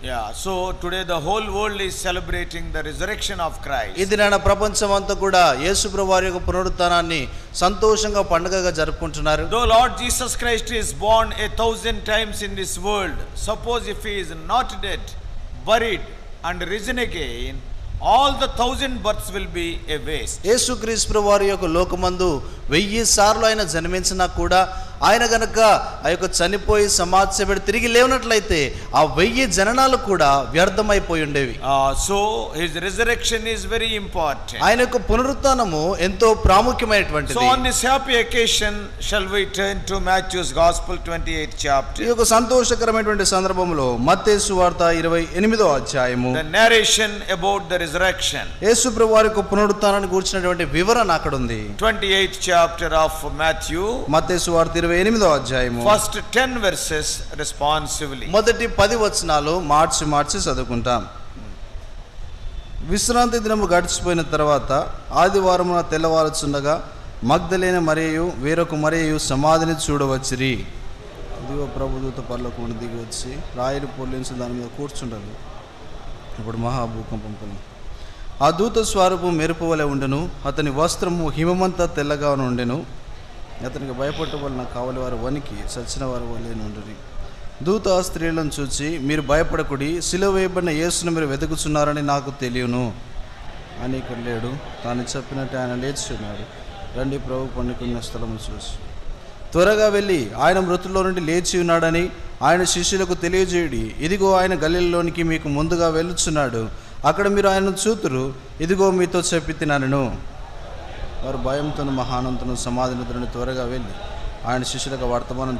Yeah, so today the whole world is celebrating the resurrection of Christ. ఈ దినాన ప్రపంచమంతా కూడా యేసు ప్రభువారి యొక్క పునరుత్థానాన్ని సంతోషంగా పండుగగా జరుపుకుంటున్నారు. Though Lord Jesus Christ is born 1,000 times in this world, suppose if he is not dead, buried and risen again, all the 1,000 births will be a waste. యేసుక్రీస్తు ప్రభువారి యొక్క లోకమందు 1000 సార్లు ఆయన జన్మించినా కూడా ఆయన గనక ఆ యొక్క చనిపోయి సమాధించబడి తిరిగి లేవనట్లయితే ఆ 1000 జననాలు కూడా వ్యర్థమైపోయి ఉండేవి. So his resurrection is very important. ఆయన యొక్క పునరుత్థానము ఎంతో ప్రాముఖ్యమైనటువంటిది. So on this happy occasion shall we turn to Matthew's Gospel 28th chapter. ఈ యొక్క సంతోషకరమైనటువంటి సందర్భంలో మత్తయి సువార్త 28వ అధ్యాయము. The narration about the resurrection. యేసు ప్రభువారి యొక్క పునరుత్థానాన్ని గురించినటువంటి వివరణ అక్కడ ఉంది. 28th chapter of Matthew. మత్తయి సువార్త 28వ అధ్యాయము. First 10 verses responsively. మొదటి 10 వచనాలు మార్చి చదువుకుంటాం. విశ్రాంతి దినము గడిచిపోయిన తర్వాత ఆదివారమున తెల్లవారుచుండగా మగ్దలేన మరియయు వేరొక మరియయు సమాధిని చూడవచ్చిరి. ఇదిగో ప్రభుదూత పరలోకమున దిగి వచ్చి రాయిని పొర్లించి దాని మీద కూర్చుండను. ఇప్పుడు మహాభూకంపం కలిగి ఆ దూత స్వరూపం మెరుపు వలె ఉండెను. అతని వస్త్రము హిమమంతా తెల్లగా ఉండెను. అతనికి భయపట్టు వలన కావలి వారు వణికి చచ్చిన వారు వలె నుండిరి. దూత స్త్రీలను చూచి, మీరు భయపడకుడి, సిలువ వేయబడిన యేసును మీరు వెతుకుచున్నారని నాకు తెలియను అని ఇక్కడ లేడు. తాను చెప్పినట్టు ఆయన లేచి ఉన్నాడు. రండి ప్రభు పండుకున్న స్థలము చూసి త్వరగా వెళ్ళి ఆయన మృతుల్లో నుండి లేచి ఉన్నాడని ఆయన శిష్యులకు తెలియజేయుడి. ఇదిగో ఆయన గలిలలోనికి మీకు ముందుగా వెళ్ళుచున్నాడు, అక్కడ మీరు ఆయనను చూతురు. ఇదిగో మీతో చెప్పి తినను. వారు భయంతోను మహానంతను సమాధి నిద్రని త్వరగా వెళ్ళి ఆయన శిష్యులకు వర్తమానం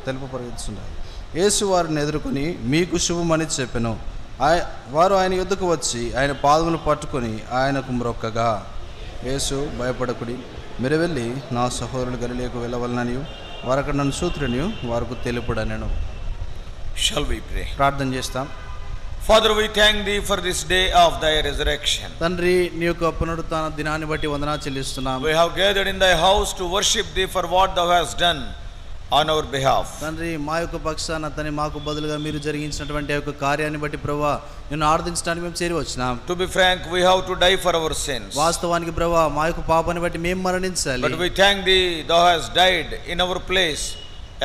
తెలుపపరుగుతున్నారు. యేసు వారిని ఎదుర్కొని మీకు శుభమని చెప్పెను. వారు ఆయన యొద్దకు వచ్చి ఆయన పాదములు పట్టుకొని ఆయనకు మ్రొక్కగా, యేసు భయపడకుడి, మీరు వెళ్ళి నా సహోదరులు గలిలయకు వెళ్ళవలనని వారు అక్కడ నన్ను సూత్రుని వారికి తెలుపుడనెను. Shall we pray? ప్రార్థన చేస్తాం. Father, we thank thee for this day of thy resurrection. తండ్రి, నీ యొక్క పునరుత్థాన దినాన్ని బట్టి వందనాలు చెల్లిస్తున్నాం. We have gathered in thy house to worship thee for what thou hast done on our behalf. తండ్రి, మా యొక్క పక్షాన తని మాకు బదులుగా మీరు జరిగించినటువంటి యొక్క కార్యాన్ని బట్టి ప్రభువా నిన్ను ఆరాధించడానికి మేము చేరి వచ్చినాం. To be frank, we have to die for our sins. వాస్తవానికి ప్రభువా మా యొక్క పాపాన్ని బట్టి మేము మరణించాలి. But we thank thee, thou hast died in our place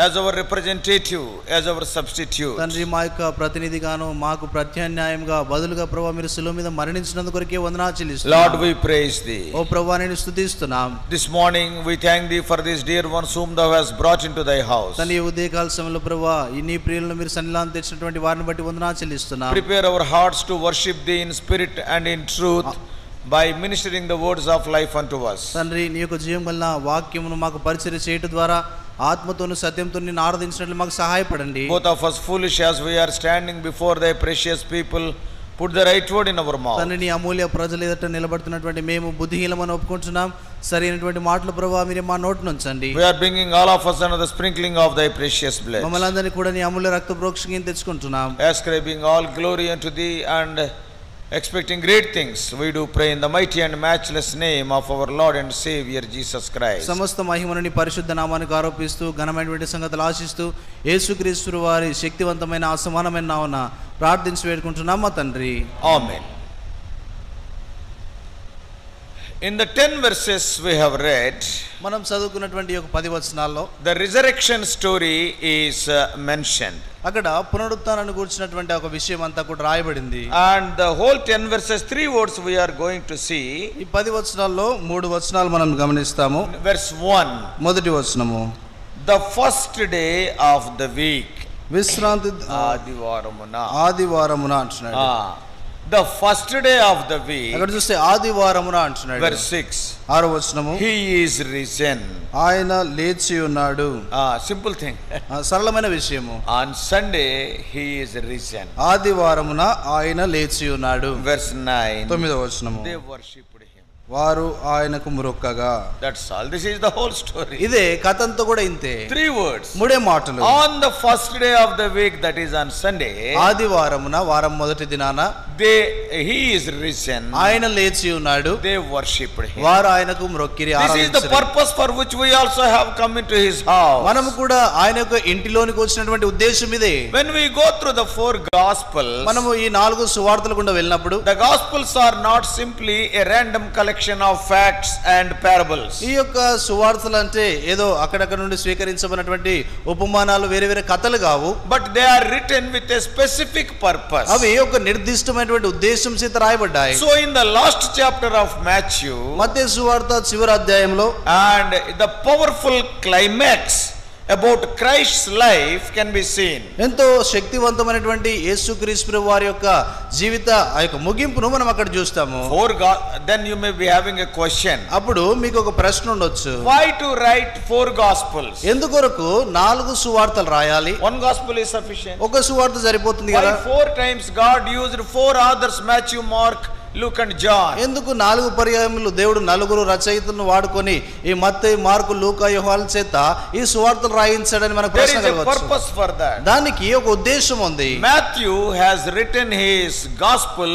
as our representative, as our substitute. తండ్రి, మా యొక్క ప్రతినిధిగాను మాకు ప్రత్యామ్నాయంగా బదులుగా ప్రభువా మీరు శిలువ మీద మరణించినందుకు కొరకే వందనాలు చెల్లిస్తున్నాం. Lord, we praise thee. ఓ ప్రభువా నిన్ను స్తుతిస్తున్నాం. This morning we thank thee for these dear ones whom thou hast brought into thy house. తండ్రి, ఉదయకాల సమయంలో ప్రభువా ఈ నీ ప్రియులను మీరు సన్నిధానం తెచ్చినటువంటి వారిని బట్టి వందనాలు చెల్లిస్తున్నాం. Prepare our hearts to worship thee in spirit and in truth by ministering the words of life unto us. తండ్రి, నీ యొక్క జీవం గల వాక్యమును మాకు పరిచర్య చేయడం ద్వారా ఆత్మతోను సత్యంతో నిన్ను ఆరాధించినట్లు మాకు సహాయపడండి. Both of us foolish as we are standing before thy precious people, put the right word in our mouth. తండ్రి, నీ అమూల్య ప్రజల ఎదుట నిలబడుతున్నటువంటి మేము బుద్ధిహీనమని ఒప్పుకుంటున్నాం. సరైనటువంటి మాటలు ప్రభువా మీరు మా నోటి నుంచండి. We are bringing all of us under the sprinkling of thy precious blood. మమ్మల్ని అందరినీ కూడా నీ అమూల్య రక్త ప్రోక్షణం తెచ్చుకుంటున్నాం. Ascribing all glory unto thee and expecting great things, we do pray in the mighty and matchless name of our Lord and Savior Jesus Christ. సమస్త మహిమను నీ పరిశుద్ధ నామానికి ఆరోపిస్తూ ఘనమైనటువంటి సంగతులు ఆశిస్తూ యేసుక్రీస్తు వారి శక్తివంతమైన అసమానమైన నామమున ప్రార్థించి వేడుకుంటున్నాం మా తండ్రి. Amen. In the 10 verses we have read, మనం చదువుకున్నటువంటి ఒక 10 వచనాల్లో the resurrection story is mentioned. అక్కడ పునరుత్థానాన్ని గురించినటువంటి ఒక విషయం అంతా కూడా రాయబడింది. And the whole 10 verses, 3 words we are going to see. ఈ 10 వచనాల్లో 3 వచనాలు మనం గమనిస్తాము. Verse 1, మొదటి వచనము, the first day of the week. విశ్రాంతి ఆదివారమున అంటున్నాడు. The first day of the week. అక్కడ చూస్తే ఆదివారమున అంటున్నాడు. Verse 6, ఆరో వచనము, he is risen. ఆయన లేచి ఉన్నాడు. Simple thing. సరళమైన విషయము. On Sunday he is risen. ఆదివారమున ఆయన లేచి ఉన్నాడు. Verse 9, తొమ్మిదో వచనము, they worshipped him. వారు ఆయనకు మ్రొక్కగా. That's all. This is the whole story. ఇదే కథ అంతా కూడా ఇంతే. 3 words. మూడే మాటలు. On the first day of the week, that is on Sunday, ఆదివారమున వారం మొదటి దినాన he is risen. ఆయన లేచి ఉన్నాడు. They worshipped him. వారు ఆయనకు మ్రొక్కిరి, This is the purpose for which we also have come into his house. మనము కూడా ఆయన యొక్క ఇంటిలోనికి వచ్చినటువంటి ఉద్దేశం ఇదే. When we go through the 4 gospels, మనము ఈ 4 సువార్తల గుండా వెళ్ళినప్పుడు the gospels are not simply a random collection of facts and parables. ఈ యొక్క సువార్తలు అంటే ఏదో అక్కడక్కడ నుండి స్వీకరించబడినటువంటి ఉపమానాలు, వేరే వేరే కథలు కావు. But they are written with a specific purpose. అవి ఒక నిర్దిష్టమైనటువంటి ఉద్దేశం చేత రాయబడ్డాయి. So in the last chapter of Matthew, మత్తయి సువార్త చివరి అధ్యాయంలో, and the powerful climax about Christ's life can be seen. ఎంతో శక్తివంతమైనటువంటి యేసుక్రీస్తు వారి యొక్క జీవిత ఆ యొక్క ముగింపును మనం అక్కడ చూస్తాము. Then you may be having a question. అప్పుడు మీకు ఒక ప్రశ్న ఉండొచ్చు. Why to write 4 gospels? ఎందుకొరకు 4 సువార్తలు రాయాలి? 1 gospel is sufficient. ఒక సువార్త సరిపోతుంది కదా. Why 4 times God used 4 authors, Matthew, Mark, Luke and John? ఎందుకు 4 పర్యాయములు దేవుడు 4 రచయితలను వాడుకొని ఈ మత్తయి, మార్కు, లూకా, యోహాను చేత ఈ సువార్తలు రాయించాడని మనకు There ప్రశ్న is a కలగవచ్చు. purpose for that. దానికి ఒక ఉద్దేశం ఉంది. Matthew has written his gospel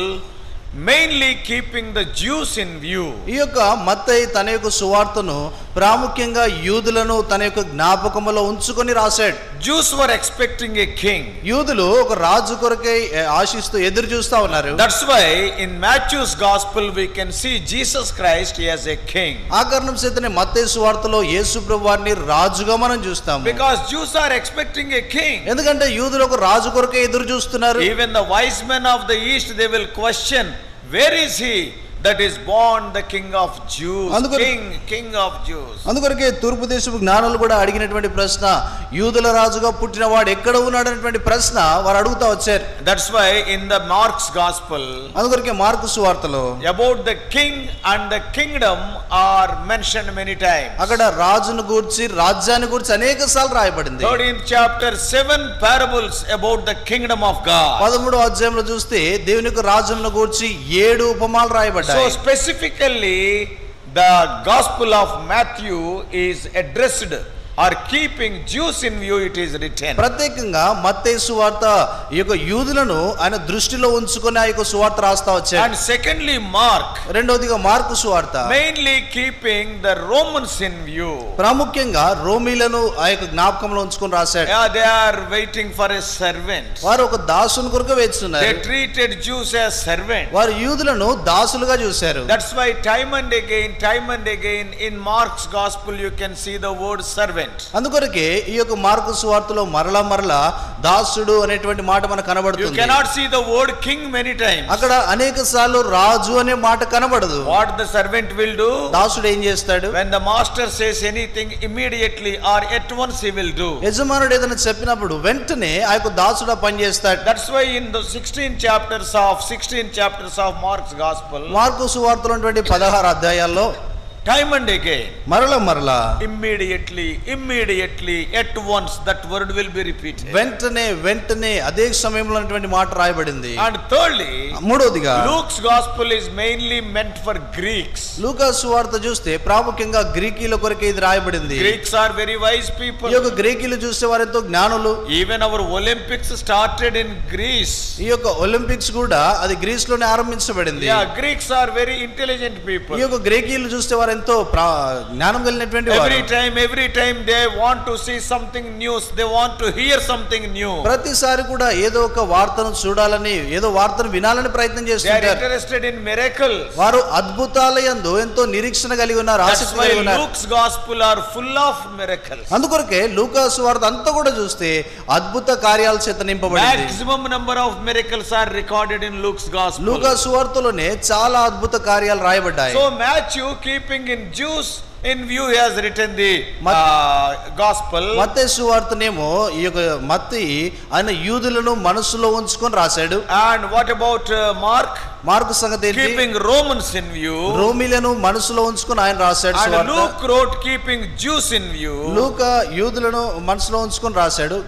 mainly keeping the Jews in view. ఈ యొక్క మత్తయి తన యొక్క సువార్తను ప్రాముఖ్యంగా యూదులను తన యొక్క జ్ఞాపకములో ఉంచుకొని రాశాడు. Jews were expecting a king. యూదులు ఒక రాజు కొరకై ఆశిస్తూ ఎదురు చూస్తా ఉన్నారు. That's why in Matthew's gospel we can see Jesus Christ as a king. ఆ కారణం చేతనే మత్తయి సువార్తలో యేసు ప్రభువారిని రాజుగా మనం చూస్తాము. Because Jews are expecting a king. ఎందుకంటే యూదులు ఒక రాజు కొరకై ఎదురు చూస్తున్నారు. Even the wise men of the east, they will question, where is he that is born the king of Jews? King of Jews. అందుకొరకే తూర్పు దేశపు జ్ఞానులు కూడా అడిగినటువంటి ప్రశ్న, యూదుల రాజుగా పుట్టిన వాడు ఎక్కడ ఉన్నాడు అనేటువంటి ప్రశ్న వారు అడుగుతా వచ్చారు. That's why in the Mark's gospel, అందుకొరకే మార్కు సువార్తలో about the king and the kingdom are mentioned many times. అక్కడ రాజును గూర్చి, రాజ్యాన్ని గూర్చి అనేక సార్లు రాయబడింది. 13th chapter 7 parables about the kingdom of God. 13వ అధ్యాయంలో చూస్తే దేవుని యొక్క రాజ్యమును గూర్చి 7 ఉపమానాలు రాయబడ్డాయి. So specifically the gospel of Matthew is addressed or keeping Jews in view, it is written. ప్రత్యేకంగా మత్తయి సువార్త ఈ యొక్క యూదులను ఆయన దృష్టిలో ఉంచుకొని ఆ యొక్క సువార్త రాస్తా వచ్చాడు. And secondly Mark, రెండోదిగా మార్కు సువార్త mainly keeping the Romans in view. ప్రాముఖ్యంగా రోమీలను ఆ యొక్క జ్ఞాపకంలో ఉంచుకొని రాశాడు. Yeah, they are waiting for a servant. వారు ఒక దాసుని కొరకు వేచున్నారు. They treated Jews as servants. వారు యూదులను దాసులుగా చూశారు. That's why time and again in Mark's gospel you can see the word servant. అందుకొరకే ఈ యొక్క మార్కు సువార్తలో మరలా దాసుడు అనేటువంటి మాట మనకు కనబడుతుంది. You cannot see the word king many times. అక్కడ అనేక సార్లు రాజు అనే మాట కనబడదు. What the servant will do? దాసుడు ఏం చేస్తాడు? When the master says anything, immediately or at once he will do. యజమానుడు ఏదైనా చెప్పినప్పుడు వెంటనే ఆ యొక్క దాసుడు పని చేస్తాడు. That's why in the 16 chapters of Mark's gospel, mark సువార్తలో ఉన్నటువంటి 16 అధ్యాయాల్లో time and again, మరలా immediately at once that word will be repeated. వెంటనే అదే సమయంలో ఉన్నటువంటి మాట రాయబడింది. And thirdly, మూడోదిగా Luke's gospel is mainly meant for Greeks. లూకా సువార్త చూస్తే ప్రాముఖ్యంగా గ్రీకీల కొరకే ఇది రాయబడింది. Greeks are very wise people. ఈ యొక్క గ్రీకీలు చూస్తే వారు ఎంతో జ్ఞానులు. Even our Olympics started in Greece. ఈ యొక్క ఒలింపిక్స్ కూడా అది గ్రీస్ లోనే ఆరంభించబడింది. Yeah, Greeks are very intelligent people. ఈ యొక్క గ్రీకీలు చూస్తే వారు ఎంతో జ్ఞానం కలిగినటువంటి వారు. Every time they want to see something news, they want to hear something new. ప్రతిసారి కూడా ఏదో ఒక వార్తను చూడాలని, ఏదో వార్తను వినాలని ప్రయత్నం They are చేస్తుంటారు. interested in miracles. వారు అద్భుతాలయందు ఎంతో నిరీక్షణ కలిగి ఉన్నారు, That's ఆసక్తి why కలిగి ఉన్నారు. Luke's gospel are full of miracles. అందుకొరకే లూకా సువార్త అంతా కూడా చూస్తే అద్భుత కార్యాల చేత నింపబడింది. Maximum number of miracles are recorded in Luke's gospel. లూకా సువార్తలోనే చాలా అద్భుత కార్యాలు రాయబడ్డాయి. So Matthew, keeping in Jews In view he has written the gospel. మత్తయి సువార్తనేమో ఈ యొక్క మత్తయి ఆయన యూదులను మనసులో ఉంచుకొని రాశాడు. And what about Mark? Mark సంగతి ఏంటి? Keeping Romans in view. రోమీలను మనసులో ఉంచుకొని ఆయన రాశాడు సువార్త. And Luke wrote keeping Jews in view. లూకా యూదులను మనసులో ఉంచుకొని రాశాడు.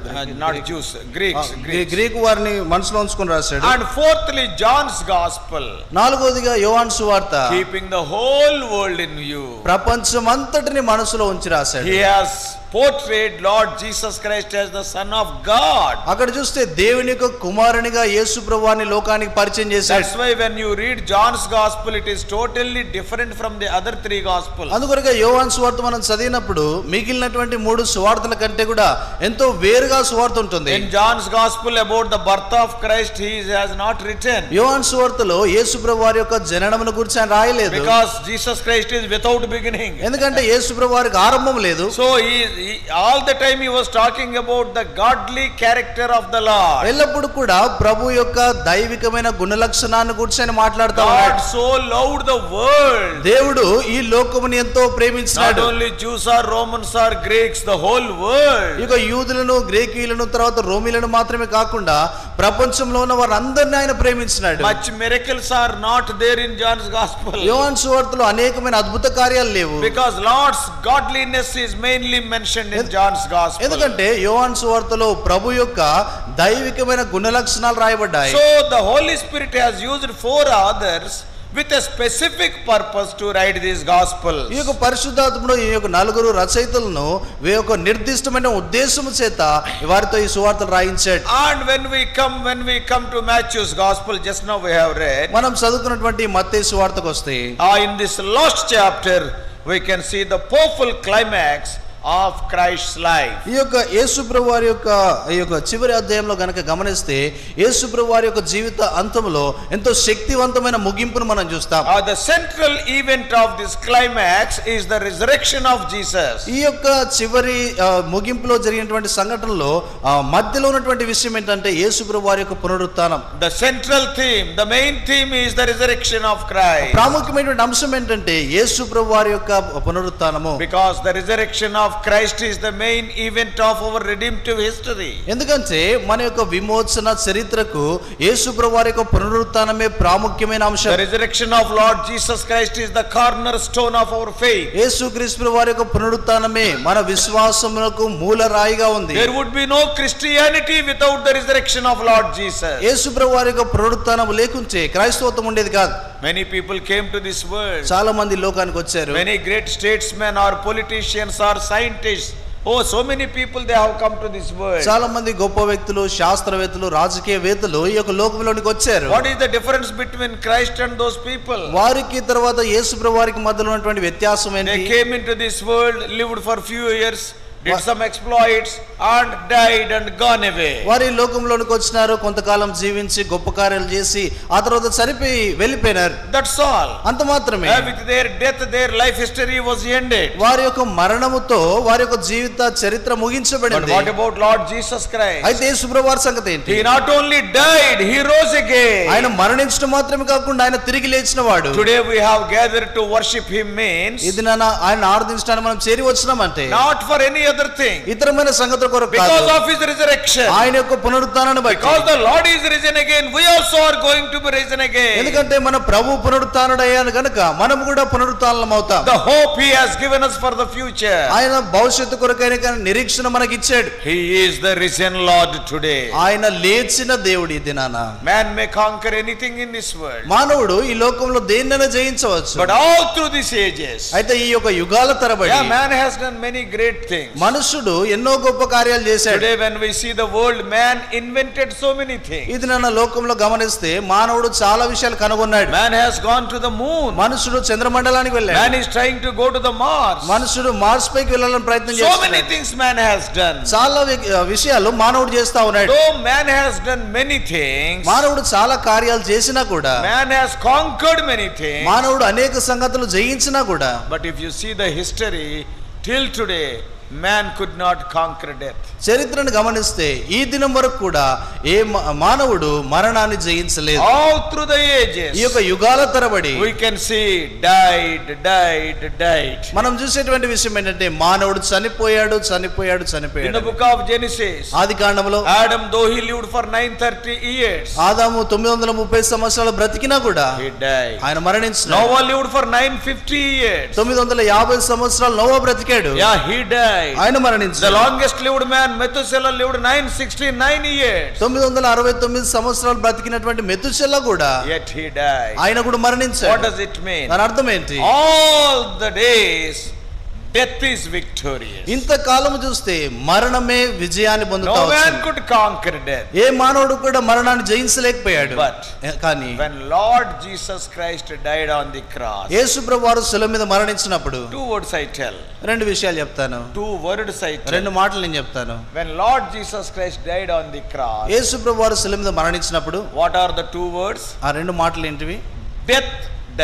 Not Jews, Greeks. గ్రీకు వారిని మనసులో ఉంచుకొని రాశాడు. And fourthly John's gospel. నాలుగోదిగా యోహాను సువార్త Keeping the whole world in view. ప్రపంచమంతటిని మనసులో ఉంచి రాశాడు. He has portrayed Lord Jesus Christ as the Son of God. అక్కడ చూస్తే దేవుని యొక్క కుమారునిగా యేసు ప్రభువాని లోకానికి పరిచయం చేశాడు. That's why when you read John's gospel it is totally different from the other three gospels. అందుకొరకే యోహాను సువార్త మనం చదివినప్పుడు మిగిలినటువంటి మూడు సువార్తల కంటే కూడా ఎంతో వేరుగా సువార్త ఉంటుంది. In John's gospel about the birth of Christ he has not written. యోహాను సువార్తలో యేసు ప్రభువారి యొక్క జననమును గురించి ఆయన రాయలేదు. Because Jesus Christ is without beginning. ఎందుకంటే యేసు ప్రభువారికి ఆరంభం లేదు. So all the time he was talking about the godly character of the Lord. ఎల్లప్పుడు కూడా ప్రభు యొక్క దైవికమైన గుణ లక్షణాన్ని గురించి ఆయన మాట్లాడుతూ ఉన్నాడు. God so loved the world. దేవుడు ఈ లోకముని ఎంతో ప్రేమించాడు. Not only Jews or Romans or Greeks, the whole world. ఇక యూదులను గ్రీకులను తర్వాత రోమీలను మాత్రమే కాకుండా ప్రపంచంలో ఉన్న వారందరిని ఆయన ప్రేమించాడు. Much miracles are not there in John's gospel. యోహాను సువార్తలో అనేకమైన అద్భుత కార్యాలు లేవు. Because Lord's godliness is mainly mentioned in John's gospel. ఎందుకంటే యోహాను సువార్తలో ప్రభు యొక్క దైవికమైన గుణ లక్షణాలు రాయబడ్డాయి. So the Holy Spirit has used four others with a specific purpose to write these gospels. ఈ యొక్క పరిశుద్ధాత్ముడు ఈ యొక్క నలుగురు రచయితలను ఒక నిర్దిష్టమైన ఉద్దేశము చేత వారితో ఈ సువార్తలు రాయించాడు. And when we come to Matthew's gospel, just now we have read, మనం చదువుకున్నటువంటి మత్తయి సువార్తకు వస్తే in this last chapter we can see the powerful climax of Christ's life. ఈ యొక్క యేసు ప్రభువారి యొక్క చివరి అధ్యాయంలో గనక గమనిస్తే యేసు ప్రభువారి యొక్క జీవిత అంతంలో ఎంతో శక్తివంతమైన ముగింపును మనం చూస్తాం. The central event of this climax is the resurrection of Jesus. ఈ యొక్క చివరి ముగింపులో జరిగినటువంటి సంఘటనలో మధ్యలో ఉన్నటువంటి విషయం ఏంటంటే యేసు ప్రభువారి యొక్క పునరుత్థానం. The central theme, the main theme is the resurrection of Christ. ప్రాముఖ్యమైనటువంటి అంశం ఏంటంటే యేసు ప్రభువారి యొక్క పునరుత్థానము. Because the resurrection of Christ is the main event of our redemptive history. ఎందుకంటే మన యొక్క విమోచన చరిత్రకు యేసు ప్రభువారి యొక్క పునరుత్థానమే ప్రాముఖ్యమైన అంశం. The resurrection of Lord Jesus Christ is the cornerstone of our faith. యేసుక్రీస్తు ప్రభువారి యొక్క పునరుత్థానమే మన విశ్వాసమునకు మూలరాయిగా ఉంది. There would be no Christianity without the resurrection of Lord Jesus. యేసు ప్రభువారి యొక్క పునరుత్థానం లేకుంటే క్రైస్తవత్వం ఉండేది కాదు. Many people came to this world. చాలా మంది లోకానికి వచ్చారు. Many great statesmen or politicians or scientists. Oh, so many people they have come to this world. చాలా మంది గొప్ప వ్యక్తులు, శాస్త్రవేత్తలు, రాజకీయవేత్తలు ఈ యొక్క లోకంలోనికి వచ్చారు. What is the difference between Christ and those people? వారికి తర్వాత యేసు ప్రభువారికి మధ్యలో ఉన్నటువంటి వ్యత్యాసం ఏంటి? They came into this world, lived for few years, did some exploits and died and gone away. వారి లోకంలోనికి వచ్చినారు, కొంతకాలం జీవించి గొప్ప కార్యాలు చేసి ఆ తర్వాత చనిపోయి వెళ్ళిపోయినారు. That's all. అంత మాత్రమే. With their death their life history was ended. వారి యొక్క మరణముతో వారి యొక్క జీవిత చరిత్ర ముగించబడింది. But what about Lord Jesus Christ? అయితే యేసు ప్రభువారి సంగతి ఏంటి? He not only died, he rose again. ఆయన మరణించడం మాత్రమే కాకుండా ఆయన తిరిగి లేచిన వాడు. Today we have gathered to worship him means ఇది ఆయన ఆరాధించడానికి మనం చేరి వచ్చినామంటే not for any other thing. ఇతరమైన సంగతుల కొరకు కాదు. Because of his resurrection. ఆయన యొక్క పునరుత్థానాన్ని బట్టి. Because the Lord is risen again, we also are going to be risen again. ఎందుకంటే మన ప్రభు పునరుత్థానుడయ్యాడు గనుక మనం కూడా పునరుత్థానం అవుతాం. The hope he has given us for the future. ఆయన భవిష్యత్తు కొరకైన నిరీక్షణ మనకి ఇచ్చాడు. He is the risen Lord today. ఆయన లేచిన దేవుడు ఈ దినాన. Man may conquer anything in this world. మానవుడు ఈ లోకంలో దేన్నైనా జయించవచ్చు. But all through these ages. అయితే ఈ యొక్క యుగాల తరబడి man has done many great things. మనుషుడు ఎన్నో గొప్ప కార్యాలు చేశాడు. Today when we see the world, man invented so many things. ఇది నన్న లోకంలో గమనిస్తే మానవుడు చాలా విషయాలు కనుగొన్నాడు. Man has gone to the moon. మనుషుడు చంద్రమండలానికి వెళ్ళాడు. Man is trying to go to the Mars. మనుషుడు మార్స్ పైకి వెళ్ళాలని ప్రయత్నం చేస్తున్నాడు. So many things man has done. చాలా విషయాలు మానవుడు చేస్తా ఉన్నాడు. Though man has done many things. మానవుడు చాలా కార్యాలు చేసినా కూడా. Man has conquered many things. మానవుడు అనేక సంగతులు జయించినా కూడా. But if you see the history till today, man could not conquer death. చరిత్రను గమనిస్తే ఈ దినం వరకు కూడా ఏ మానవుడు మరణాన్ని జయించలేదు. All through the ages ఈ యొక్క యుగాల తరబడి we can see died. మనం చూసేటువంటి విషయం ఏంటంటే మానవుడు చనిపోయాడు. In the book of Genesis, ఆదికాండములో Adam, though he lived for 930 years, ఆదాము 930 సంవత్సరాలు బ్రతికినా కూడా he died. ఆయన మరణించాడు. Noah lived for 950 years. 950 సంవత్సరాలు నోవా బ్రతికాడు. Yeah, he died. ఆయన The మరణించాడు. longest lived man, Methuselah, lived 969 years. 969 సంవత్సరాలు బ్రతికినటువంటి మెతుషెల్లా కూడా Yet he died. ఆయన కూడా మరణించాడు. What does it mean? దాని అర్థం ఏంటి? All the days death is victorious. ఇంతకాలము చూస్తే మరణమే విజయాన్ని పొందుతా No man వచ్చింది. could conquer death. ఏ మానవుడు కూడా మరణాన్ని జయించలేకపోయాడు. But కానీ when Lord Jesus Christ died on the cross, యేసు ప్రభువారు శిలువ మీద మరణించినప్పుడు two words I tell. రెండు విషయాలు చెప్తాను. Two words I tell. రెండు మాటలు నేను చెప్తాను. When Lord Jesus Christ died on the cross, యేసు ప్రభువారు శిలువ మీద మరణించినప్పుడు what are the two words? ఆ రెండు మాటలు ఏంటివి? Death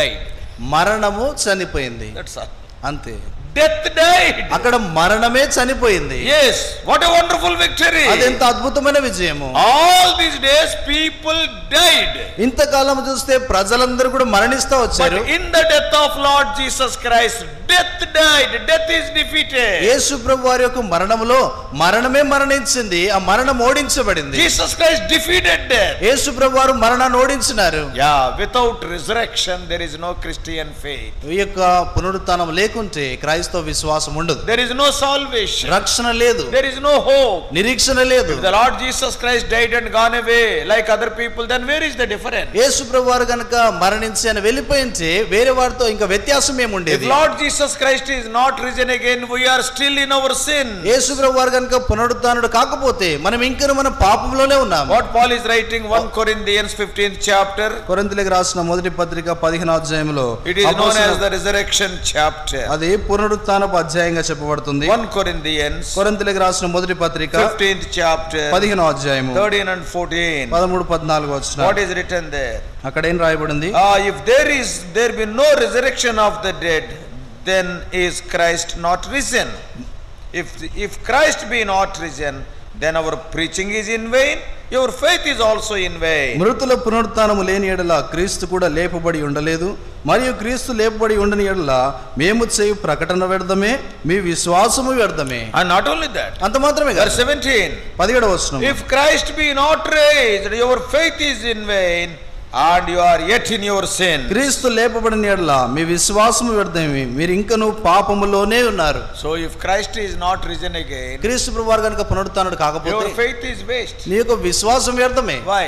died. మరణము చనిపోయింది. That's all. అంతే. Death died. అక్కడ మరణమే చనిపోయింది. Yes, what a wonderful victory. అదెంత అద్భుతమైన విజయము. All these days people died. ఇంతకాలం చూస్తే ప్రజలందరూ కూడా మరణిస్తూ వచ్చారు. But in the death of Lord Jesus Christ, death died. Death is defeated. యేసు ప్రభువారి యొక్క మరణములో మరణమే మరణించింది. ఆ మరణం ఓడించబడింది. Jesus Christ defeated death. యేసు ప్రభువారు మరణాన్ని ఓడించినారు. Yeah, without resurrection there is no Christian faith. ఈ యొక్క పునరుత్థానం లేకుంటే క్రైస్తవ విశ్వాసం ఉండదు. There is no salvation. రక్షణ లేదు. There is no hope. నిరీక్షణ లేదు. If the Lord Jesus Christ died and gone away like other people, then where is the difference? యేసు ప్రభువారు గనుక మరణించి అని వెళ్ళిపోయింటే వేరే వారితో ఇంకా వ్యత్యాసం ఏముండేది? If Lord Jesus Christ is not risen again, we are still in our sin. యేసు ప్రభువారు గనుక పునరుత్థానుడు కాకపోతే మనం ఇంకా మన పాపంలోనే ఉన్నాం. What Paul is writing 1 Corinthians 15th chapter. కొరింథీయులకు రాసిన మొదటి పత్రిక 15వ అధ్యాయంలో It is known as the resurrection chapter. అది పునరుత్థానపు అధ్యాయంగా చెప్పబడుతుంది. 1 Corinthians కొరింథీయులకు రాసిన మొదటి పత్రిక 15th chapter 15వ అధ్యాయము 13 and 14. 13-14 వచనాలు. What is written there? అక్కడ ఏం రాయబడింది? If there be no resurrection of the dead, then is Christ not risen. If Christ be not risen, then our preaching is in vain, your faith is also in vain. మృతుల పునరుత్థానము లేని ఎడల క్రీస్తు కూడా లేపబడి ఉండలేదు, మరియు క్రీస్తు లేపబడి ఉండని ఎడల మేము చేయు ప్రకటన వ్యర్థమే, మీ విశ్వాసము వ్యర్థమే. And not only that, అంత మాత్రమే కాదు. verse 17, 17వ వచనం, if Christ be not raised, your faith is in vain, and you are yet in your sin. క్రీస్తు లేపబడిన ఎడల మీ విశ్వాసము వ్యర్థమే, మీరు ఇంకను పాపములోనే ఉన్నారు. So if Christ is not risen again, క్రీస్తు ప్రభువారు గనుక పునరుత్థానుడు కాకపోతే your faith is waste. నీ యొక్క విశ్వాసం వ్యర్థమే. Why?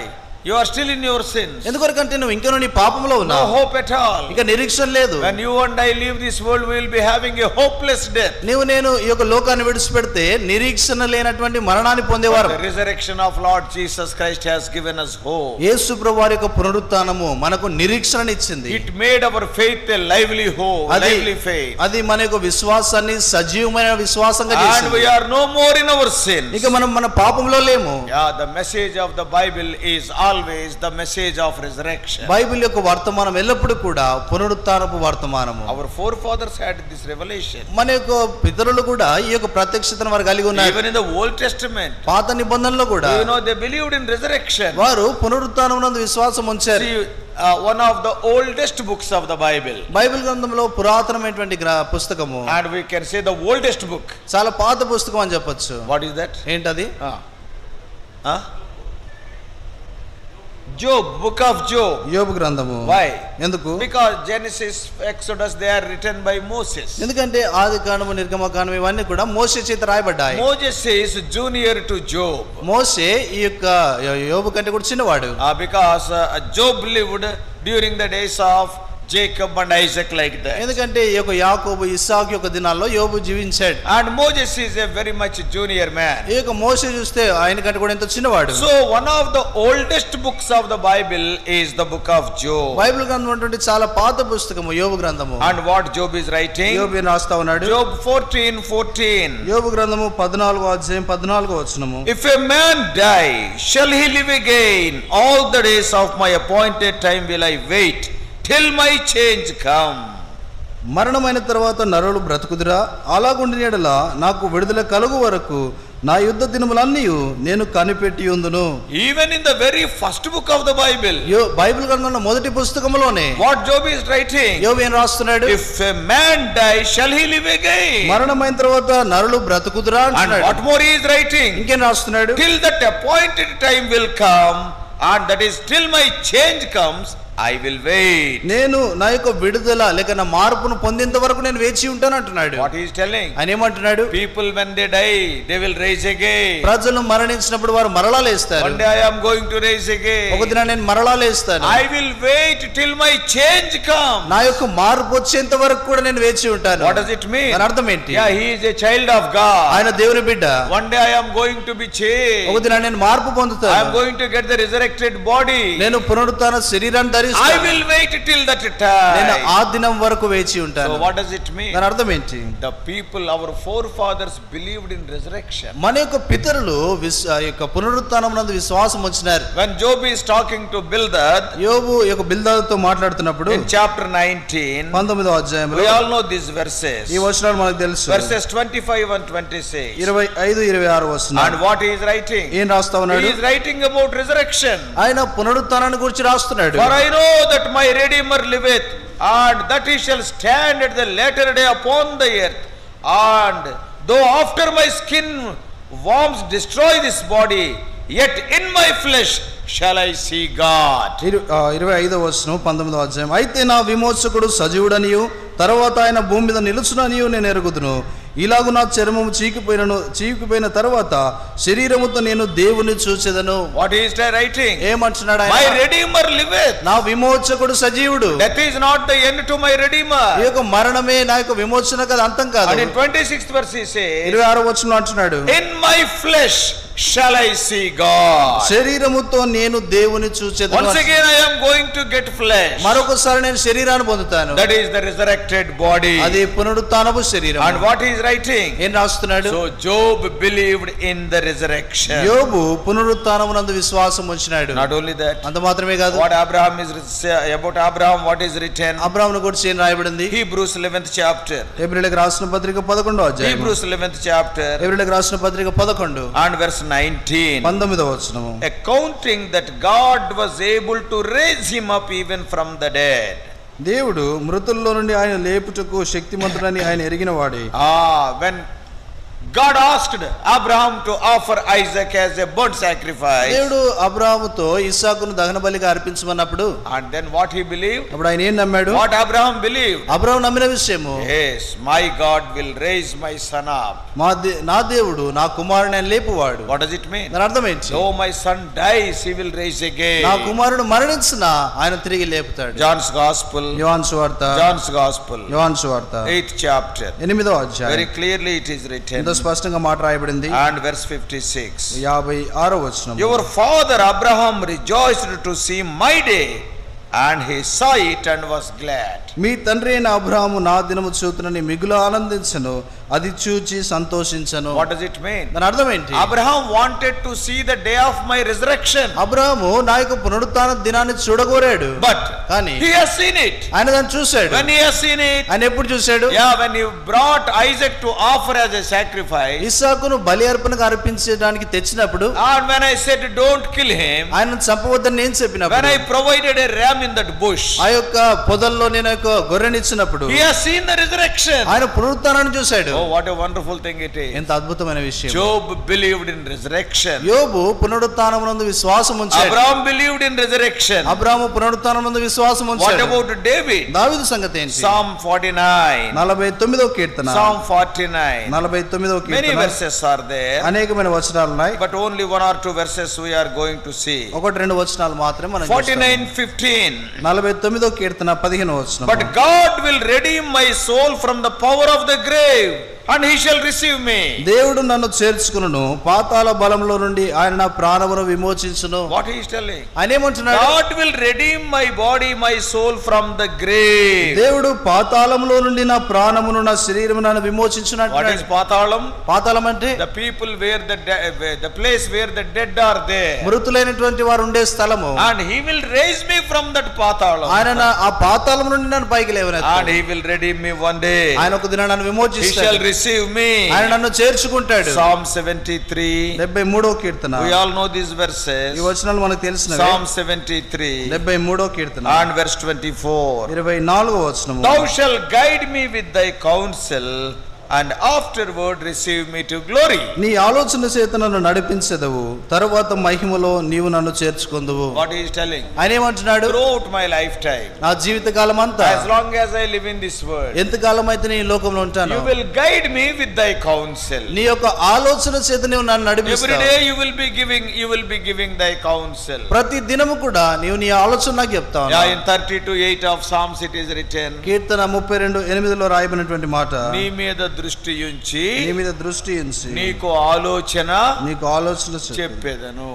You are still in your sins. ఎందుకంటే నువ్వు ఇంకా నీ పాపంలో No ఉన్నావు. hope at all. ఇక నిరీక్షణ లేదు. When you and I leave this world, we will be having a hopeless death. నేను ఈ యొక్క లోకాన్ని విడిచిపెడితే నిరీక్షణ లేనటువంటి మరణాన్ని పొందేవారు. The resurrection of Lord Jesus Christ has given us hope. యేసు ప్రభువారి యొక్క పునరుత్థానము మనకు నిరీక్షణని ఇచ్చింది. It made our faith a lively hope, lively faith. అది మన యొక్క విశ్వాసాన్ని సజీవమైన విశ్వాసంగా And చేసింది. we are no more in our sins. ఇక మనం మన పాపంలో లేము. Yeah, the message of the Bible is always the message of resurrection. Bible యొక్క వర్తమానం ఎల్లప్పుడూ కూడా పునరుత్థానపు వర్తమానము. Our forefathers had this revelation. మన యొక్క పితరులు కూడా ఈ యొక్క ప్రత్యక్షతను వారు కలిగి ఉన్నారు. Even in the Old Testament, పాత నిబంధనలో కూడా they believed in resurrection. వారు పునరుత్థానమునందు విశ్వాసం ఉంచారు. See, one of the oldest books of the Bible. Bible గ్రంథంలో పురాతనమైనటువంటి పుస్తకము. And we can say the oldest book. చాలా పాత పుస్తకం అని చెప్పొచ్చు. What is that? ఏంటది? Job, book of Job. యోబు గ్రంథము. Why? ఎందుకు? Because Genesis, Exodus, they are written by Moses. ఎందుకంటే ఆదికాండము నిర్గమకాండము ఇవన్నీ కూడా మోషే చేత రాయబడ్డాయి. Moses is junior to Job. మోషే ఈ యొక్క యోబు కంటే కూడా చిన్నవాడు. Because Job lived during the days of Jacob and Isaac like that. ఎందుకంటే ఈ యొక్క యాకోబు ఇస్సాకు యొక్క దినాల్లో యోబు జీవించాడు. And Moses is a very much junior man. ఈ యొక్క మోషే చూస్తే ఆయన కంటే కూడా ఎంతో చిన్నవాడు. So one of the oldest books of the Bible is the book of Job. Bible గ్రంథం అంటే చాలా పాత పుస్తకము యోబు గ్రంథము. And what Job is writing? యోబు రాస్తా ఉన్నాడు. Job 14:14. యోబు గ్రంథము 14వ అధ్యాయం 14వ వచనము. If a man die, shall he live again? All the days of my appointed time will I wait till my change come. మరణమైన తర్వాత నరులు బ్రతుకుదురా? అలాగుండిన యెడల నాకు విడుదల కలుగు వరకు నా యుద్ధ దినములన్నీ నేను కనిపెట్టి ఉందును. Even in the very first book of the Bible, Bible గ్రంథంలో మొదటి పుస్తకంలోనే what Job is writing, యోబు ఏం రాస్తున్నాడు? if a man die, shall he live again? మరణమైన తర్వాత నరులు బ్రతుకుదురా And అంటున్నాడు. what more he is writing? ఇంకేం రాస్తున్నాడు? Till that appointed time will come, and that is till my change comes, I will wait. నేను నా యొక్క విడుదల లేక నా మార్పును పొందేంత వరకు నేను వేచి ఉంటాను అంటున్నాడు. What he is telling? ఆయన ఏమంటున్నాడు? People when they die, they will rise again. ప్రజలు మరణించినప్పుడు వారు మరలా లేస్తారు. One day I am going to rise again. ఒక దిన నేను మరలా లేస్తాను. I will wait till my change comes. నా యొక్క మార్పు వచ్చేంత వరకు కూడా నేను వేచి ఉంటాను. What does it mean? దాని అర్థం ఏంటి? Yeah, he is a child of God. ఆయన దేవుని బిడ్డ. One day I am going to be changed. ఒక దిన నేను మార్పు పొందుతాను. I am going to get the resurrected body. నేను పునరుత్థాన శరీరాన్ని ధరిస్తాను. I will wait till that time. నేను ఆ దినం వరకు వేచి ఉంటాను. So what does it mean? దాని అర్థం ఏంటి? The people, our forefathers believed in resurrection. మన యొక్క పితరులు యొక్క పునరుత్థానమునందు విశ్వాసం ఉంచినారు. When Job is talking to Bildad, యోబు యొక్క బిల్దాదుతో మాట్లాడుతున్నప్పుడు in chapter 19, 19వ అధ్యాయంలో we all know these verses. ఈ వచనాలు మనకు తెలుసు. Verses 25 and 26. 25 26 వచనాలు. And what he is writing? ఏం రాస్తా ఉన్నాడు? He is writing about resurrection. ఆయన పునరుత్థానాన్ని గురించి రాస్తున్నాడు. For I know that my Redeemer liveth, and that he shall stand at the latter day upon the earth. And though after my skin worms destroy this body, yet in my flesh shall I see God. 25వ వచనం 19వ అధ్యాయం. అయితే నా విమోచకుడు సజీవుడనియు తర్వాత ఆయన భూమి మీద నిలుచుననియు నేను ఎరుగుదును. ఇలాగు నా చర్మము చీకిపోయిన తర్వాత శరీరముతో నేను దేవుని చూచెదను. What is he writing? ఏమంటున్నాడు ఆయన? My Redeemer liveth. నా విమోచకుడు సజీవుడు. Death is not the end to my Redeemer. ఈ యొక్క మరణమే నా యొక్క విమోచన కదా, అంతం కాదు. And in 26th verse he says, 26వ వచనంలో అంటున్నాడు, in my flesh shall I see God. శరీరముతో నేను దేవుని చూచెదను. Once again I am going to get flesh. మరొకసారి నేను శరీరాన్ని పొందుతాను. That is the resurrected body. అది పునరుత్థానపు శరీరం. And what he is writing? ఏం రాస్తున్నాడు? So Job believed in the resurrection. యోబు పునరుత్థానమునందు విశ్వాసం ఉంచినాడు. Not only that, అంత మాత్రమే కాదు. what Abraham is about Abraham, what is written? అబ్రాహామును గురించి ఏం రాయబడింది? Hebrews 11th chapter. హెబ్రీయులకు రాసిన పత్రిక 11వ అధ్యాయం. Hebrews 11th chapter. హెబ్రీయులకు రాసిన పత్రిక 11 and verse 19. 19వ వచనము. Accounting that God was able to raise him up even from the dead. దేవుడు మృతుల్లో నుండి ఆయన లేపుటకు శక్తిమంతుడని ఆయన ఎరిగిన వాడే. When God asked Abraham to offer Isaac as a burnt sacrifice, దేవుడు అబ్రాహాముతో ఇస్సాకును దహన బలిగా అర్పించమన్నప్పుడు, and then what he believed? అప్పుడు ఆయన ఏం నమ్మాడు? What Abraham believed? అబ్రాహాము నమ్మిన విషయము, yes, my God will raise my son up. నా దేవుడు నా కుమారుని ఆయన లేపువాడు. What does it mean? దాని అర్థం ఏంటి? Though my son dies, he will raise again. నా కుమారుడు మరణించినా ఆయన తిరిగి లేపుతాడు. John's Gospel. యోహాను సువార్త. John's Gospel. యోహాను సువార్త 8th chapter. 8వ అధ్యాయం. Very clearly it is written. స్పష్టంగా మాట రాయబడింది. And verse 56. 56వ వచనం. Your father Abraham rejoiced to see my day, and he saw it and was glad. మీ తండ్రి అయిన అబ్రాహాము నా దినము చూతునని మిగులు ఆనందించను, అది చూచి సంతోషించను. What does it mean? దాని అర్థం ఏంటి? Abraham wanted to see the day of my resurrection. అబ్రాహాము నా యొక్క పునరుత్థాన దినాన్ని చూడగోరాడు. But కానీ he has seen it. ఆయన దాన్ని చూశాడు. When he has seen it, ఆయన ఎప్పుడు చూశాడు? yeah, when he brought Isaac to offer as a sacrifice. ఇస్సాకును బలి అర్పణగా అర్పించడానికి తెచ్చినప్పుడు, And when I said don't kill him, ఆయన చంపవద్దని నేను చెప్పినప్పుడు, when I provided a ram in that bush, ఆ యొక్క పొదల్లో నేను యొక్క గొర్రెనిచ్చినప్పుడు, he has seen the resurrection. ఆయన పునరుత్థానాన్ని చూశాడు. Oh, what a wonderful thing it is. ఎంత అద్భుతమైన విషయం. Job believed in resurrection. యోబు పునరుత్థానమునందు విశ్వాసం ఉంచాడు. Abraham believed in resurrection. అబ్రాహాము పునరుత్థానమునందు విశ్వాసం What ఉంచాడు. about David? దావీదు సంగతి ఏంటి? Psalm 49. 49వ Keerthana. Psalm 49. 49వ Many Keerthana. verses are there, అనేకమైన వచనాలు ఉన్నాయి. but only one or two verses we are going to see. ఒకటి రెండు వచనాలు మాత్రమే మనం చూస్తాము. 49:15. 49వ కీర్తన 15వ వచనం. But God will redeem my soul from the power of the grave, and he shall receive me. దేవుడు నన్ను చేర్చుకును, పాతాళ బలంలో నుండి ఆయన నా ప్రాణమును విమోచించును. What he is telling? ఆయన ఏమంటున్నాడు? God will redeem my body, my soul from the grave. దేవుడు పాతాళంలో నుండి నా ప్రాణమును నా శరీరమును విమోచించును What is అంటున్నాడు. పాతాళం? పాతాళం అంటే The people where the place where the dead are there. మృతులైనటువంటి వారు ఉండే స్థలము. And he will raise me from that పాతాళం. ఆయన ఆ పాతాళం నుండి నన్ను పైకి లేవనెత్తాడు. And he will redeem me one day. ఆయన ఒక దినాన నన్ను He విమోచిస్తాడు. shall receive me. ఆయన నన్ను చేర్చుకుంటాడు. Psalm 73. 73వ Keerthana. We all know these verses. ఈ వచనాలు మనకు తెలిసినవే. Psalm 73. 73వ Keerthana And verse 24. 24వ వచనము. Thou shalt guide me with thy counsel, and afterward receive me to glory. నీ ఆలోచన చేత నన్ను నడిపించెదవు, తరువాత మహిమలో నీవు నన్ను చేర్చుకొందువు. What he is telling? ఆయన ఏమంటున్నాడు? Throughout my lifetime, నా జీవిత కాలం అంతా, as long as I live in this world, ఎంతకాలం అయితే నేను ఈ లోకంలో ఉంటాను, you will guide me with thy counsel. నీ యొక్క ఆలోచన చేత నీవు నన్ను నడిపిస్తావు. Every day you will be giving thy counsel. ప్రతి దినము కూడా నీవు నీ ఆలోచన నాకు చెప్తావు. Yeah, in 32:8 of Psalms it is written. కీర్తన 32:8లో రాయబడినటువంటి మాట. నీ మీద దృష్టి ఉంచి, నీ మీద దృష్టి ఉంచి నీకు ఆలోచన చెప్పేదను.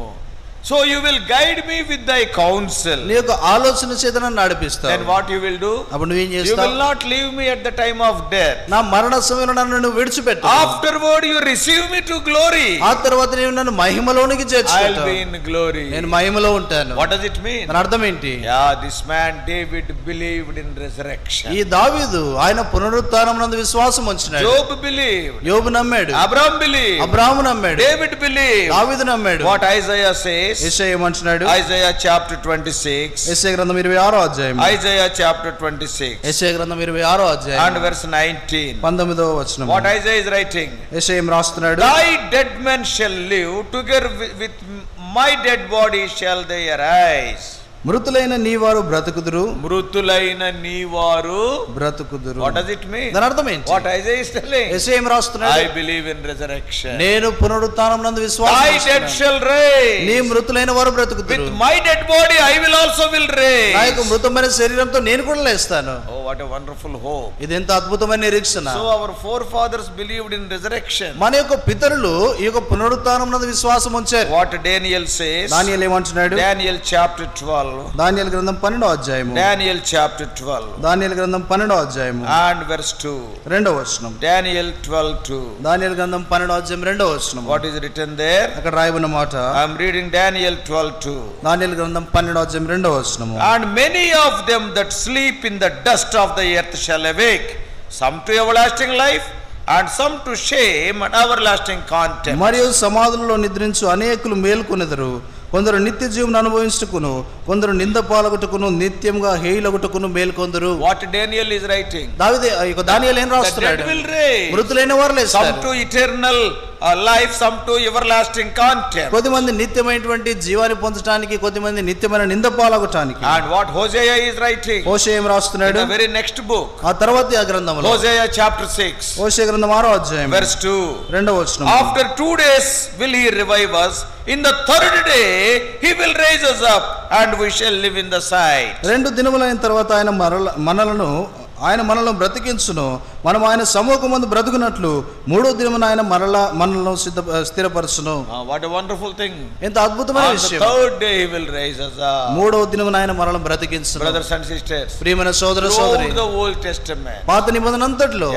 So you will guide me with thy counsel. నీ యొక్క ఆలోచన చేత నన్ను నడిపిస్తావు. Then what you will do? అప్పుడు నువ్వు ఏం చేస్తావు? You will not leave me at the time of death. నా మరణ సమయంలో నన్ను విడిచిపెట్టు. Afterward you receive me to glory. ఆ తర్వాత నీవు నన్ను మహిమలోనికి చేర్చుకుంటావు. I'll be in glory. నేను మహిమలో ఉంటాను. What does it mean? దాని అర్థం ఏంటి? Yeah, this man David believed in resurrection. ఈ దావీదు ఆయన పునరుత్థానమునందు విశ్వాసం ఉంచినాడు. Job believed. యోబు నమ్మాడు. Abraham believed. అబ్రాహాము నమ్మాడు. David believed. దావీదు నమ్మాడు. What Isaiah says? యెషయా ఏమంటున్నాడు? Isaiah chapter 26. యెషయా గ్రంథం 26వ అధ్యాయం. Isaiah chapter 26. యెషయా గ్రంథం 26వ అధ్యాయం. And verse 19. 19వ వచనం. What Isaiah is writing? యెషయా ఏం రాస్తున్నాడు? Thy dead men shall live, together with my dead body shall they arise. మృతులైన నీవారు బ్రతుకుదురు. మృతులైన నీవారు బ్రతుకుదురు. What does it mean? దాని అర్థం ఏంటి? What Isaiah is telling? యెషయా ఏం రాస్తున్నాడు? I believe in resurrection. నేను పునరుత్థానమునందు విశ్వాసం Thy dead shall rise. నీ మృతులైన వారు బ్రతుకుదురు. With my dead body I will also will raise. నా యొక్క మృతమైన శరీరంతో నేను కూడా లేస్తాను. Oh, what a wonderful hope. ఇది ఎంత అద్భుతమైన నిరీక్షణ. So our forefathers believed in resurrection. మన యొక్క పితరులు ఈ యొక్క పునరుత్థానమునందు విశ్వాసం ఉంచారు. What Daniel says? దానియేలు ఏమంటున్నాడు? Daniel chapter 12. దానియేలు గ్రంథం 12వ అధ్యాయము. Daniel chapter 12. దానియేలు గ్రంథం 12వ అధ్యాయము. And verse 2. రెండవ వచనం. Daniel 12:2. దానియేలు గ్రంథం 12వ అధ్యాయం రెండవ వచనం. What is written there? అక్కడ రాయబడిన మాట. I am reading Daniel 12:2. దానియేలు గ్రంథం 12వ అధ్యాయం రెండవ వచనము. And many of them that sleep in the dust of the earth shall awake, some to everlasting life, and some to shame and everlasting contempt. మరియు సమాధులలో నిద్రించు అనేకులు మేల్కొనెదరు, కొందరు నిత్య జీవం అనుభవించుటకును, కొందరు నింద పాలగుటకును, నిత్యంగా హేయులగుటకును మేల్కొందరు. What Daniel is writing? దానియేలు ఏం రాస్తున్నాడు? మృతులైన వారు లేస్తారు. Some to eternal life, some to everlasting contempt. కొద్దిమంది నిత్యమైనటువంటి జీవాన్ని పొందడానికి, కొద్దిమంది నిత్యమైన నింద పాలగొటానికి. And what Hosea is writing? హోషేయ ఏం రాస్తున్నాడు? In the very next book. ఆ తర్వాత ఆ గ్రంథంలో Hosea chapter 6. హోషేయ గ్రంథం 6వ అధ్యాయం verse 2. రెండవ వచనం. After 2 days will he revive us, in the third day he will raise us up, and we shall live in the sight. 2 దినములైన తర్వాత ఆయన మనలను బ్రతికించును, మనం ఆయన సముఖమందు బ్రతుకున్నట్లు 3వ దినమున ఆయన మనలను స్థిరపరచును. What a wonderful thing. ఎంత అద్భుతమైన విషయం. On the third day he will raise us up. 3వ దినమున ఆయన మనలను బ్రతికించును. Brothers and sisters, ప్రియమైన సోదర సోదరి, the Old Testament, పాత నిబంధన అంతట్లో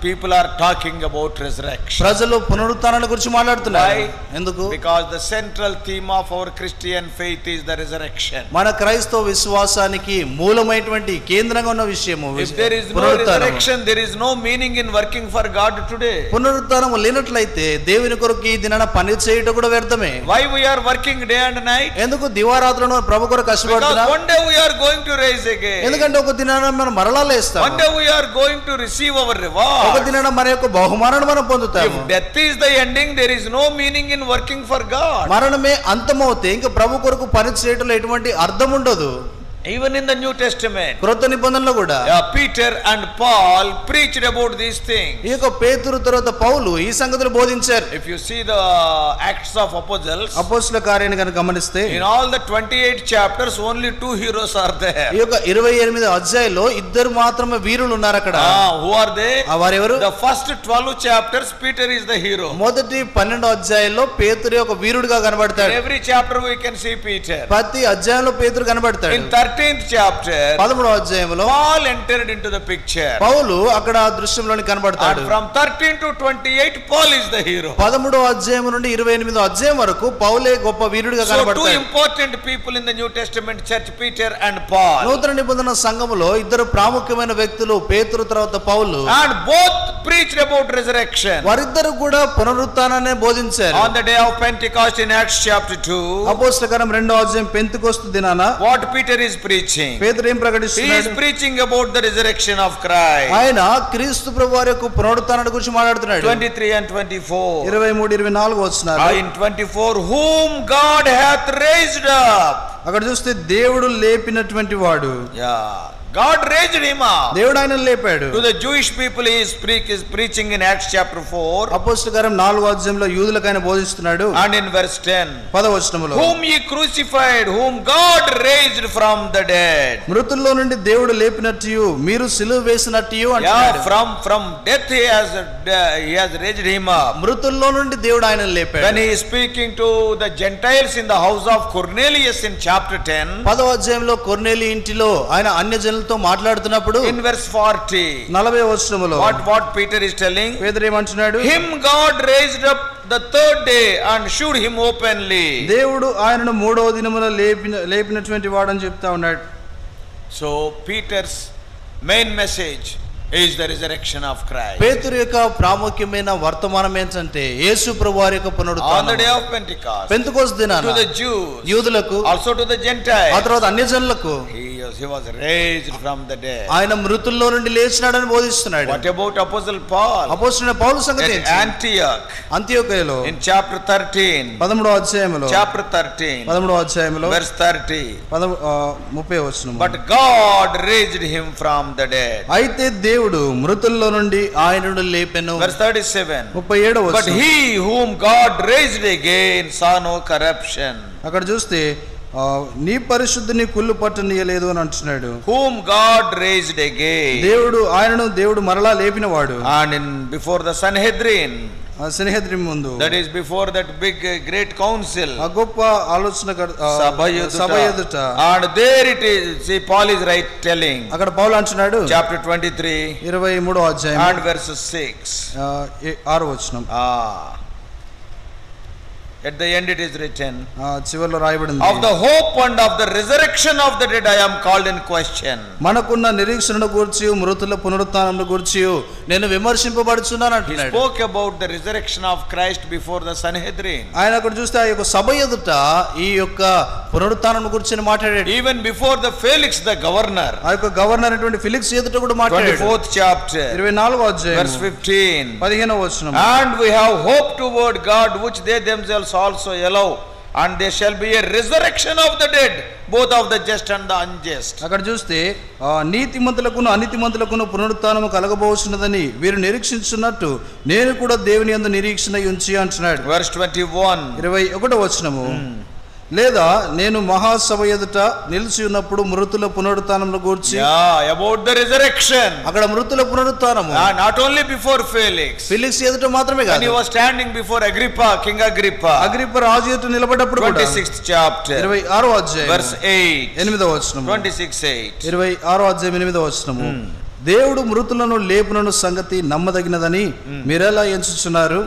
people are talking about resurrection. ప్రజలు పునరుత్థానాన్ని గురించి మాట్లాడుతున్నారు. ఎందుకు? Because the central theme of our Christian faith is the resurrection. మన క్రైస్తవ విశ్వాసానికి మూలమైనటువంటి కేంద్రంగా ఉన్న విషయము. If there is no resurrection, there is no meaning in working for God today. పునరుత్థానం లేనట్లయితే దేవుని కొరకు ఈ దినాన పని చేయడం కూడా వ్యర్థమే. Why we are working day and night? ఎందుకు దివారాత్రులను ప్రభు కొరకు కష్టపడుతున్నాం? One day we are going to rise again. ఎందుకంటే ఒక దినాన మనం మరలా లేస్తాం. One day we are going to receive our reward. ఒక దినాన మన యొక్క బహుమానాన్ని మనం పొందుతాము. If death is the ending, there is no meaning in working for God. మరణమే అంతమవుతే ఇంకా ప్రభు కొరకు పని చేయడంలో ఎటువంటి అర్థం ఉండదు. Even in the New Testament, క్రొత్త నిబంధనలో కూడా Peter and Paul preached about these things. ఈ యొక్క పేతురు తర్వాత పౌలు ఈ సంగతులు బోధించారు. If you see the Acts of Apostles, అపోస్తలుల కార్యాన్ని కనుక గమనిస్తే, in all the 28 chapters only 2 heroes are there. ఈ యొక్క 28 అధ్యాయాల్లో ఇద్దరు మాత్రమే వీరులు ఉన్నారు అక్కడ. Who are they? వారెవరు? The first 12 chapters Peter is the hero. మొదటి 12 అధ్యాయాల్లో పేతురు ఒక వీరుడుగా కనబడతాడు. In every chapter we can see Peter. ప్రతి అధ్యాయంలో పేతురు కనబడతాడు. In 13 13th chapter, 13వ అధ్యాయంలో Paul entered into the picture. పౌలు అక్కడ దృశ్యంలోని కనబడతాడు. And from 13 to 28, Paul is the hero. 13వ అధ్యాయం నుండి 28వ అధ్యాయం వరకు పౌలే గొప్ప వీరుడిగా So two కనబడతాడు. important people in the New Testament church, Peter and Paul. నూతన నిబంధన సంఘములో ఇద్దరు ప్రాముఖ్యమైన వ్యక్తులు, పేతురు తర్వాత పౌలు. And both preached about resurrection. వారిద్దరు కూడా పునరుత్థానాన్ని బోధించారు. On the day of Pentecost in Acts chapter 2, అపోస్తల కార్యం 2వ అధ్యాయం పెంతెకొస్తు దినాన what Peter is preaching? పేతురు ఏం He is ప్రకటిస్తున్నాడు? preaching about the resurrection of Christ. ఆయన క్రీస్తు ప్రభువారి యొక్క పునరుత్థానాన్ని గురించి మాట్లాడుతున్నాడు. 23 and 24. 23, 24 వచనాలు. In 24, whom God hath raised up. అక్కడ చూస్తే దేవుడు లేపినటువంటి వాడు. Yeah. God raised him up. దేవుడు ఆయన లేపాడు. To the Jewish people he is preaching in Acts chapter 4. అపోస్తల కార్యం 4వ అధ్యాయంలో యూదులకు ఆయన బోధిస్తున్నాడు. And in verse 10. 10వ వచనములో Whom ye crucified, whom God raised from the dead. మృతుల్లో నుండి దేవుడు లేపినట్టు మీరు సిలువ వేసినట్టు అంటున్నాడు. From death he has raised him up. మృతుల్లో నుండి దేవుడు ఆయన లేపాడు. When he is speaking to the Gentiles in the house of Cornelius in chapter 10. 10వ అధ్యాయంలో కొర్నేలి ఇంటిలో ఆయన అన్యజనులతో మాట్లాడుతున్నప్పుడు In verse 40. 40వ వచనములో What Peter is telling? పేతురు ఏమంటున్నాడు? Him God raised up the third day and showed him openly. దేవుడు ఆయనను 3వ దినమున లేపినటువంటి వాడని చెప్తా ఉన్నాడు. So Peter's main message is the resurrection of Christ. పేతురు యొక్క ప్రాముఖ్యమైన వర్తమానం ఏంటంటే యేసు ప్రభువారి యొక్క On the పునరుత్థానం. day of Pentecost. పెంతెకొస్తు దినాన To the Jews. యూదులకు, Also to the Gentiles. ఆ తర్వాత అన్యజనులకు He was raised from the dead. ఆయన మృతుల్లో నుండి లేచినాడని బోధిస్తున్నాడు. What about Apostle Paul? అపోస్తలుడైన పౌలు సంగతి At ఏంటి? Antioch. అంతియోకయలో In chapter 13. 13వ అధ్యాయంలో Chapter 13. 13వ అధ్యాయంలో Verse 30. 30వ వచనం. But God raised him from the dead. అయితే దేవుడు మృతుల్లో నుండి ఆయనను లేపెను. Verse 37. 37వ But వచనం. he whom God raised again saw no corruption. అక్కడ చూస్తే నీ పరిశుద్ధిని కుళ్ళు పట్టనీయలేదు అని అంటున్నాడు. Whom God raised again. దేవుడు మరలా లేపినవాడు. And before the Sanhedrin. సన్హెద్రిం ముందు. That is before that big great council. ఆ గొప్ప ఆలోచన సభ ఎదుట. And there it is. See, Paul is telling. అక్కడ పౌలు అంటున్నాడు. Chapter 23. 23వ అధ్యాయం. And verse 6. 6వ వచనం. At the end it is written. చివర్లో రాయబడింది. Of the hope and of the resurrection of the dead I am called in question. మనకున్న నిరీక్షణను గురించి, మృతుల పునరుత్థానమును గురించి నేను విమర్శింపబడుచున్నాను అంటున్నాడు. He spoke about the resurrection of Christ before the Sanhedrin. ఆయన అక్కడ చూస్తే ఆ యొక్క సభ ఎదుట ఈ యొక్క పునరుత్థానం గురించి మాట్లాడాడు. Even before the Felix the governor. ఆ యొక్క గవర్నర్ అయినటువంటి ఫిలిక్స్ ఎదుట కూడా మాట్లాడాడు. 24th chapter. 24వ అధ్యాయం. Verse 15. 15వ వచనం. And we have hope toward God which they themselves also allow, and there shall be a resurrection of the dead, both of the just and the unjust. అక్కడ చూస్తే నీతిమంతులకును అనీతిమంతులకును పునరుత్థానము కలగబోచున్నదని వీరు నిరీక్షించున్నట్టు నేను కూడా దేవుని యందు నిరీక్షణ ఉంచి అంటున్నాడు. Verse 21. 21వ వచనము. లేదా నేను మహాసభ ఎదుట నిలిచి ఉన్నప్పుడు మృతుల పునరుత్థానమును గూర్చి. About the resurrection. అక్కడ మృతుల పునరుత్థానము. Not only before Felix. Felix ఎదుట మాత్రమే కాదు. When he was standing before Agrippa, King Agrippa. Agrippa రాజు ఎదుట నిలబడ్డప్పుడు కూడా. 26th chapter. 26వ అధ్యాయం. Verse 8. 8వ వచనము. 26:8. 26వ అధ్యాయం 8వ వచనము. దేవుడు మృతులను లేపునను సంగతి నమ్మదగినదని మీరెలా ఎంచుచున్నారు?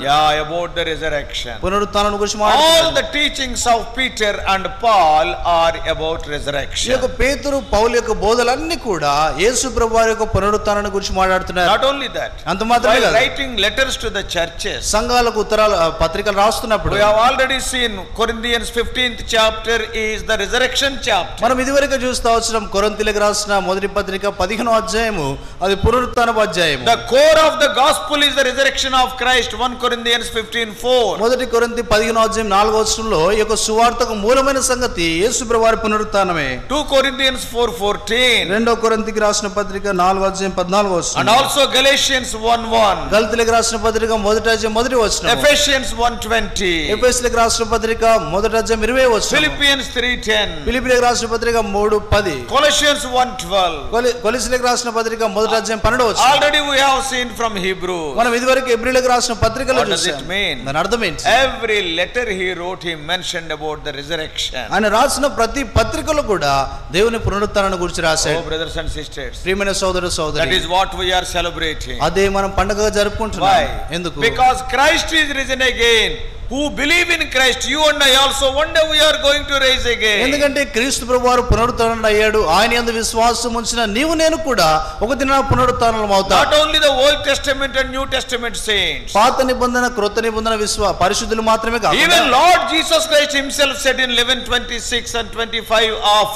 About the resurrection. పునరుత్థానం గురించి All the teachings of Peter and Paul are about resurrection. ఈ పేతురు పౌలు యొక్క బోధలన్నీ కూడా యేసు ప్రభువారి యొక్క పునరుత్థానాన్ని గురించి మాట్లాడుతున్నారు. Not only that. అంత మాత్రమే కాదు. Writing letters to the churches. సంఘాలకు ఉత్తరాలు పత్రికలు రాస్తున్నప్పుడు we have already seen Corinthians 15th chapter is the resurrection chapter. మనం ఇదివరకు చూస్తా వచ్చినాం కొరింథీయులకు రాసిన మొదటి పత్రిక 15వ అధ్యాయము అది పునరుత్థానపు అధ్యాయం. The core of the gospel is the resurrection of Christ. 1 Corinthians 15:4. మొదటి కొరింథీ 15వ అధ్యాయం 4వ వచనంలో ఈ యొక్క సువార్తకు మూలమైన సంగతి యేసు ప్రభువారి పునరుత్థానమే. 2 Corinthians 4:14. రెండో కొరింథీకి రాసిన పత్రిక 4వ అధ్యాయం 14వ వచనం. And also Galatians 1:1. గలతీయులకు రాసిన పత్రిక మొదటి అధ్యాయం మొదటి వచనం. Ephesians 1:20. ఎఫెసీయులకు రాసిన పత్రిక మొదటి అధ్యాయం 20వ వచనం. Philippians 3:10. ఫిలిప్పీయులకు రాసిన పత్రిక 3:10. Colossians 1:12. కొలస్సీయులకు రాసిన పత్రిక మొదటి అధ్యాయం 12వ వచనం. Already we have seen from Hebrew. మనం ఇదివరకు హెబ్రీయులకు రాసిన పత్రికలో What does చూసాం. it mean? దాని అర్థం ఏంటి? Every letter he wrote, he mentioned about the resurrection. ఆయన రాసిన ప్రతి పత్రికలో కూడా దేవుని పునరుత్థానాన్ని గురించి Oh, రాశాడు. brothers and sisters, ప్రియమైన సోదర that సోదరి, is what we are celebrating. అదే మనం పండుగగా జరుపుకుంటున్నాం. Why? ఎందుకు? Because Christ is risen again. Who believe in Christ, you and I also, one day we are going to rise again. ఎందుకంటే క్రీస్తు ప్రభువారు పునరుత్థానం అయ్యాడు. ఆయన యందు విశ్వాసం ఉంచిన నీవు నేను కూడా ఒక దిన పునరుత్థానం అవుతాం. Not only the Old Testament and New Testament saints. పాత నిబంధన క్రొత్త నిబంధన పరిశుద్ధులు మాత్రమే కాదు. Even Lord Jesus Christ himself said in 11:26 and 25 of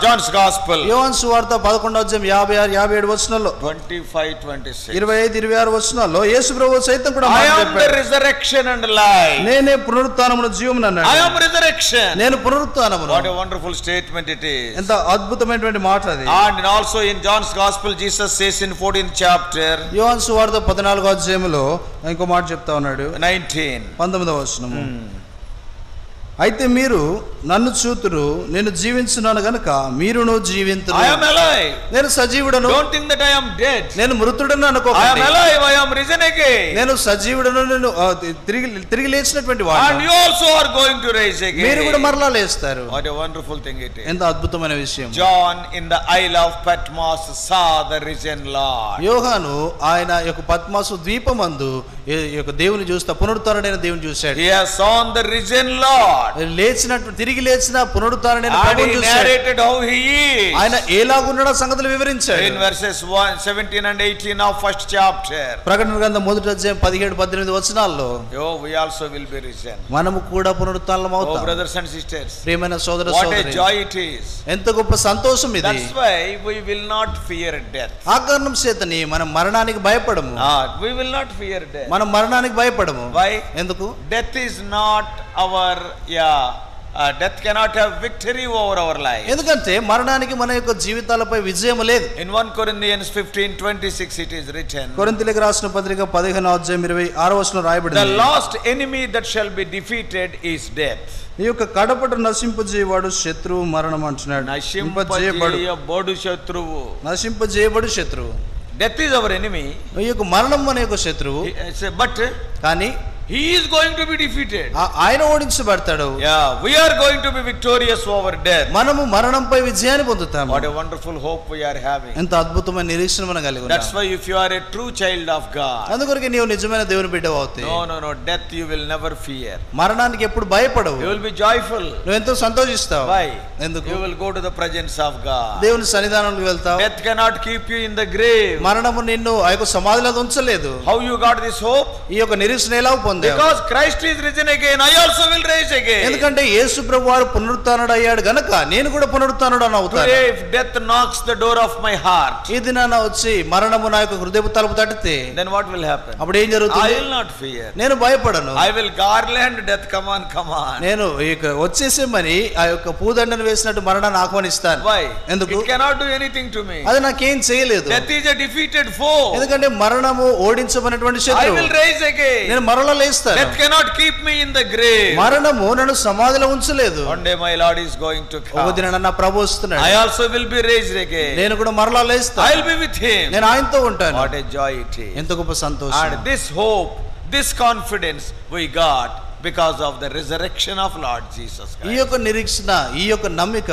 John's Gospel. యోహాను సువార్త 11వ అధ్యాయం 56 57 వచనాల్లో 25-26. 25 26 వచనాల్లో యేసు ప్రభువు సైతం కూడా I am the resurrection and life. నేనే పునరుత్థానమును జీవమును అన్నాడు. I am resurrection. నేను పునరుత్థానమును. What a wonderful statement it is. ఎంత అద్భుతమైనటువంటి మాట అది. And also in John's Gospel Jesus says in 14th chapter. యోహాను సువార్త 14వ అధ్యాయంలో ఇంకో మాట చెప్తా ఉన్నాడు. 19వ వచనము. అయితే మీరు నన్ను చూతురు, నేను జీవించున్నాను గనుక మీరును జీవింతురు. I am alive. నేను సజీవుడను. Don't think that I am dead. నేను మృతుడను అనుకోకండి. I am alive. I am risen again. నేను సజీవుడను, నేను తిరిగి లేచినటువంటి వాడు. And you also are going to rise again. మీరు కూడా మరలా లేస్తారు. What a wonderful thing it is. ఎంత అద్భుతమైన విషయం. John in the Isle of Patmos saw the risen Lord. యోహాను ఆయన యొక్క పద్మాసు ద్వీపమందు ఈ యొక్క దేవుని చూస్తా పునరుత్థానుడైన దేవుని చూశాడు. He has seen the risen Lord. లేచినట్టు తిరిగి లేచిన పునరుత్థానుడైన And ప్రభువును he చూశాడు. narrated how he is. ఆయన ఎలాగున్నాడో సంగతులు వివరించాడు. In verses 17 and 18 of first chapter. ప్రకటన గ్రంథం మొదటి అధ్యాయం 17 18 వచనాల్లో We also will be risen. మనము కూడా పునరుత్థానం Oh, అవుతాం. brothers and sisters. ప్రియమైన సోదర What a సోదరి, joy it is. ఎంత గొప్ప సంతోషం ఇది. That's why we will not fear death. ఆ కారణం చేతని మనం మరణానికి భయపడము. We will not fear death. మనం మరణానికి భయపడము. Why? ఎందుకు? Death is not our death cannot have victory over our life. ఎందుకంటే మరణానికి మన యొక్క జీవితాలపై విజయం లేదు. In 1 Corinthians 15:26 it is written. కొరింథీయులకు రాసిన పత్రిక 15వ అధ్యాయం 26వ వచనంలో రాయబడింది. The last enemy that shall be defeated is death. ఈ యొక్క కడపట నశింపజేయవాడు శత్రువు మరణం అంటున్నాడు. నశింపజేయబడు శత్రువు. నశింపజేయబడు శత్రువు. Death is our enemy. ఈ యొక్క మరణం అనే యొక్క శత్రువు. But కానీ he is going to be defeated. ఆయన ఓడించబడతాడు. We are going to be victorious over death. మనము మరణంపై విజయాన్ని పొందుతాము. What a wonderful hope we are having. ఎంత అద్భుతమైన నిరీక్షణ మనం కలిగి ఉన్నాం. That's why if you are a true child of God. అందుకొరకే నీవు నిజమైన దేవుని బిడ్డవు అవుతే. No, death you will never fear. మరణానికి ఎప్పుడు భయపడవు. You will be joyful. నువ్వు ఎంతో సంతోషిస్తావు. Why? ఎందుకు? You will go to the presence of God. దేవుని సన్నిధానంలోకి వెళ్తావు. Death cannot keep you in the grave. మరణము నిన్ను ఆ యొక్క సమాధిలో ఉంచలేదు. How you got this hope? ఈ యొక్క నిరీక్షణ ఎలా పొందావు? Because Christ is risen again, I also will rise again. ఎందుకంటే యేసు ప్రభువారు పునరుత్థానుడు అయ్యాడు గనుక నేను కూడా పునరుత్థానుడు అవుతాను. Today if death knocks the door of my heart, ఈ దినాన వచ్చి మరణము నా యొక్క హృదయపు తలుపు తట్టితే then what will happen? అప్పుడు ఏం జరుగుతుంది? I will not fear. నేను భయపడను. I will garland death. Come on. నేను ఇక వచ్చేసేమని ఆ యొక్క పూదండను వేసినట్టు మరణాన్ని ఆహ్వానిస్తాను. Why? ఎందుకు? It cannot do anything to me. అది నాకేం చేయలేదు. Death is a defeated foe. ఎందుకంటే మరణము ఓడించబడినటువంటి I శత్రువు. will rise again. నేను మరలా లేస్తాను. Death cannot keep me in the grave. మరణము నన్ను సమాధిలో ఉంచలేదు. One day my Lord is going to come. ఒక దినాన నా ప్రభువు వస్తున్నాడు. I also will be raised again. నేను కూడా మరలా లేస్తాను. I will be with him. నేను ఆయనతో ఉంటాను. What a joy it is. ఎంత గొప్ప సంతోషం. And this hope, this confidence we got because of the resurrection of Lord Jesus Christ. ఈ యొక్క నిరీక్షణ, ఈ యొక్క నమ్మిక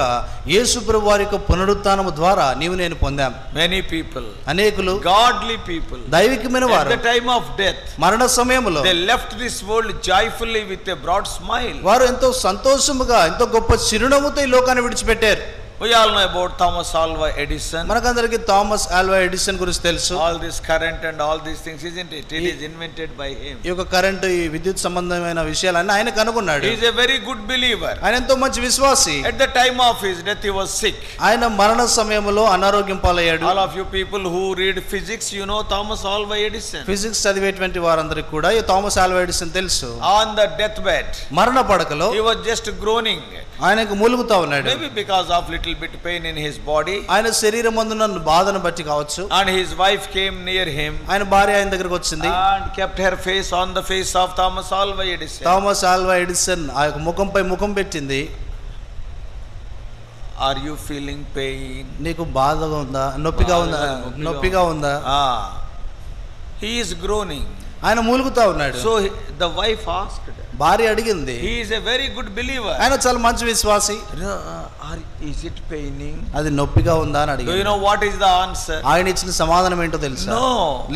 యేసు ప్రభువారి యొక్క పునరుత్థానము ద్వారా నీవు నేను పొందాం. Many people, అనేకులు godly people, దైవికమైన at వారు the time of death, మరణ సమయంలో they left this world joyfully with a broad smile. వారు ఎంతో సంతోషముగా ఎంతో గొప్ప చిరునవ్వుతో ఈ లోకాన్ని విడిచిపెట్టారు. We all know about Thomas Alva Edison. మనకందరికి థామస్ ఆల్వా ఎడిసన్ గురించి తెలుసు. All this current and all these things, isn't it? It is invented by him. ఈ యొక్క కరెంట్, ఈ విద్యుత్ సంబంధమైన విషయాలన్నీ ఆయన కనుగొన్నాడు. He is a very good believer. ఆయన ఎంతో మంచి విశ్వాసి. At the time of his death he was sick. ఆయన మరణ సమయంలో అనారోగ్యం పాలయ్యాడు. All of you people who read physics, you know Thomas Alva Edison. Physics చదివేటువంటి వారందరికీ కూడా ఈ థామస్ ఆల్వా ఎడిసన్ తెలుసు. On the deathbed, మరణ పడకలో he was just groaning. ఆయనకు మూలుగుతా ఉన్నాడు. Maybe because of little bit pain in his body. ఆయన శరీరం మందున బాధను బట్టి కావచ్చు. And his wife came near him. ఆయన భార్య ఆయన దగ్గరకు వచ్చింది. And kept her face on the face of Thomas Alva Edison. Thomas Alva Edison ఆ యొక్క ముఖంపై ముఖం పెట్టింది. Are you feeling pain? నీకు బాధగా ఉందా, నొప్పిగా ఉందా, నొప్పిగా ఉందా? He is groaning. ఆయన మూలుగుతా ఉన్నాడు. So the wife asked. భార్య అడిగింది. He is a very good believer. ఆయన చాలా మంచి విశ్వాసి. Is it paining? అది నొప్పిగా ఉందా అని అడిగింది. Do you know what is the answer? ఆయన ఇచ్చిన సమాధానం ఏంటో తెలుసా? No.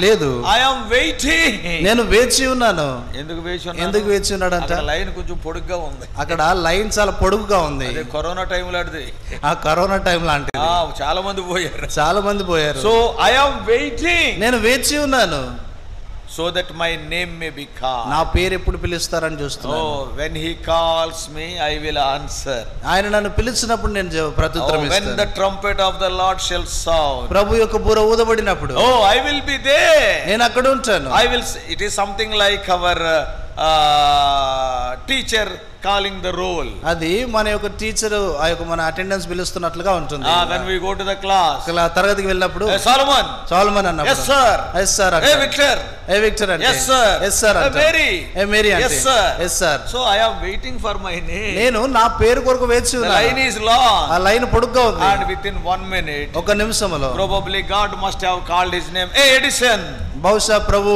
లేదు. I am waiting. నేను వేచి ఉన్నాను. ఎందుకు వేచి ఉన్నాడు? ఎందుకు వేచి ఉన్నాడంట? అక్కడ లైన్ కొంచెం పొడుగ్గా ఉంది. అక్కడ లైన్ చాలా పొడుగుగా ఉంది. అదే కరోనా టైం లాంటిది. ఆ కరోనా టైం లాంటిది. చాలా మంది పోయారు. చాలా మంది పోయారు. So I am waiting. నేను వేచి ఉన్నాను. So that my name may be called. నా పేరు ఎప్పుడు పిలుస్తారని చూస్తున్నాను. Oh, when he calls me, I will answer. ఆయన నన్ను పిలిచినప్పుడు నేను ప్రత్యుత్తరం ఇస్తాను. When the trumpet of the Lord shall sound. ప్రభు యొక్క బూర ఊదబడినప్పుడు. Oh, I will be there. నేను అక్కడ ఉంటాను. I will. It is something like our teacher calling the roll. అది మన యొక్క టీచర్ ఆ యొక్క మన అటెండెన్స్ పిలుస్తున్నట్లుగా ఉంటుంది. When we go to the class. తరగతికి వెళ్ళినప్పుడు Solomon అన్నప్పుడు. Yes sir. Yes sir. Hey Victor. Hey Victor అంటే. Yes sir. Yes sir అంటే. Mary. Hey Mary అంటే. Yes sir. Yes sir. So I am waiting for my name. నేను నా పేరు కొరకు వేచి ఉన్నాను. The line is long. ఆ లైన్ పొడుగ్గా ఉంది. And within 1 minute. ఒక నిమిషంలో. Probably God must have called his name. Hey Edison. బహుశా ప్రభు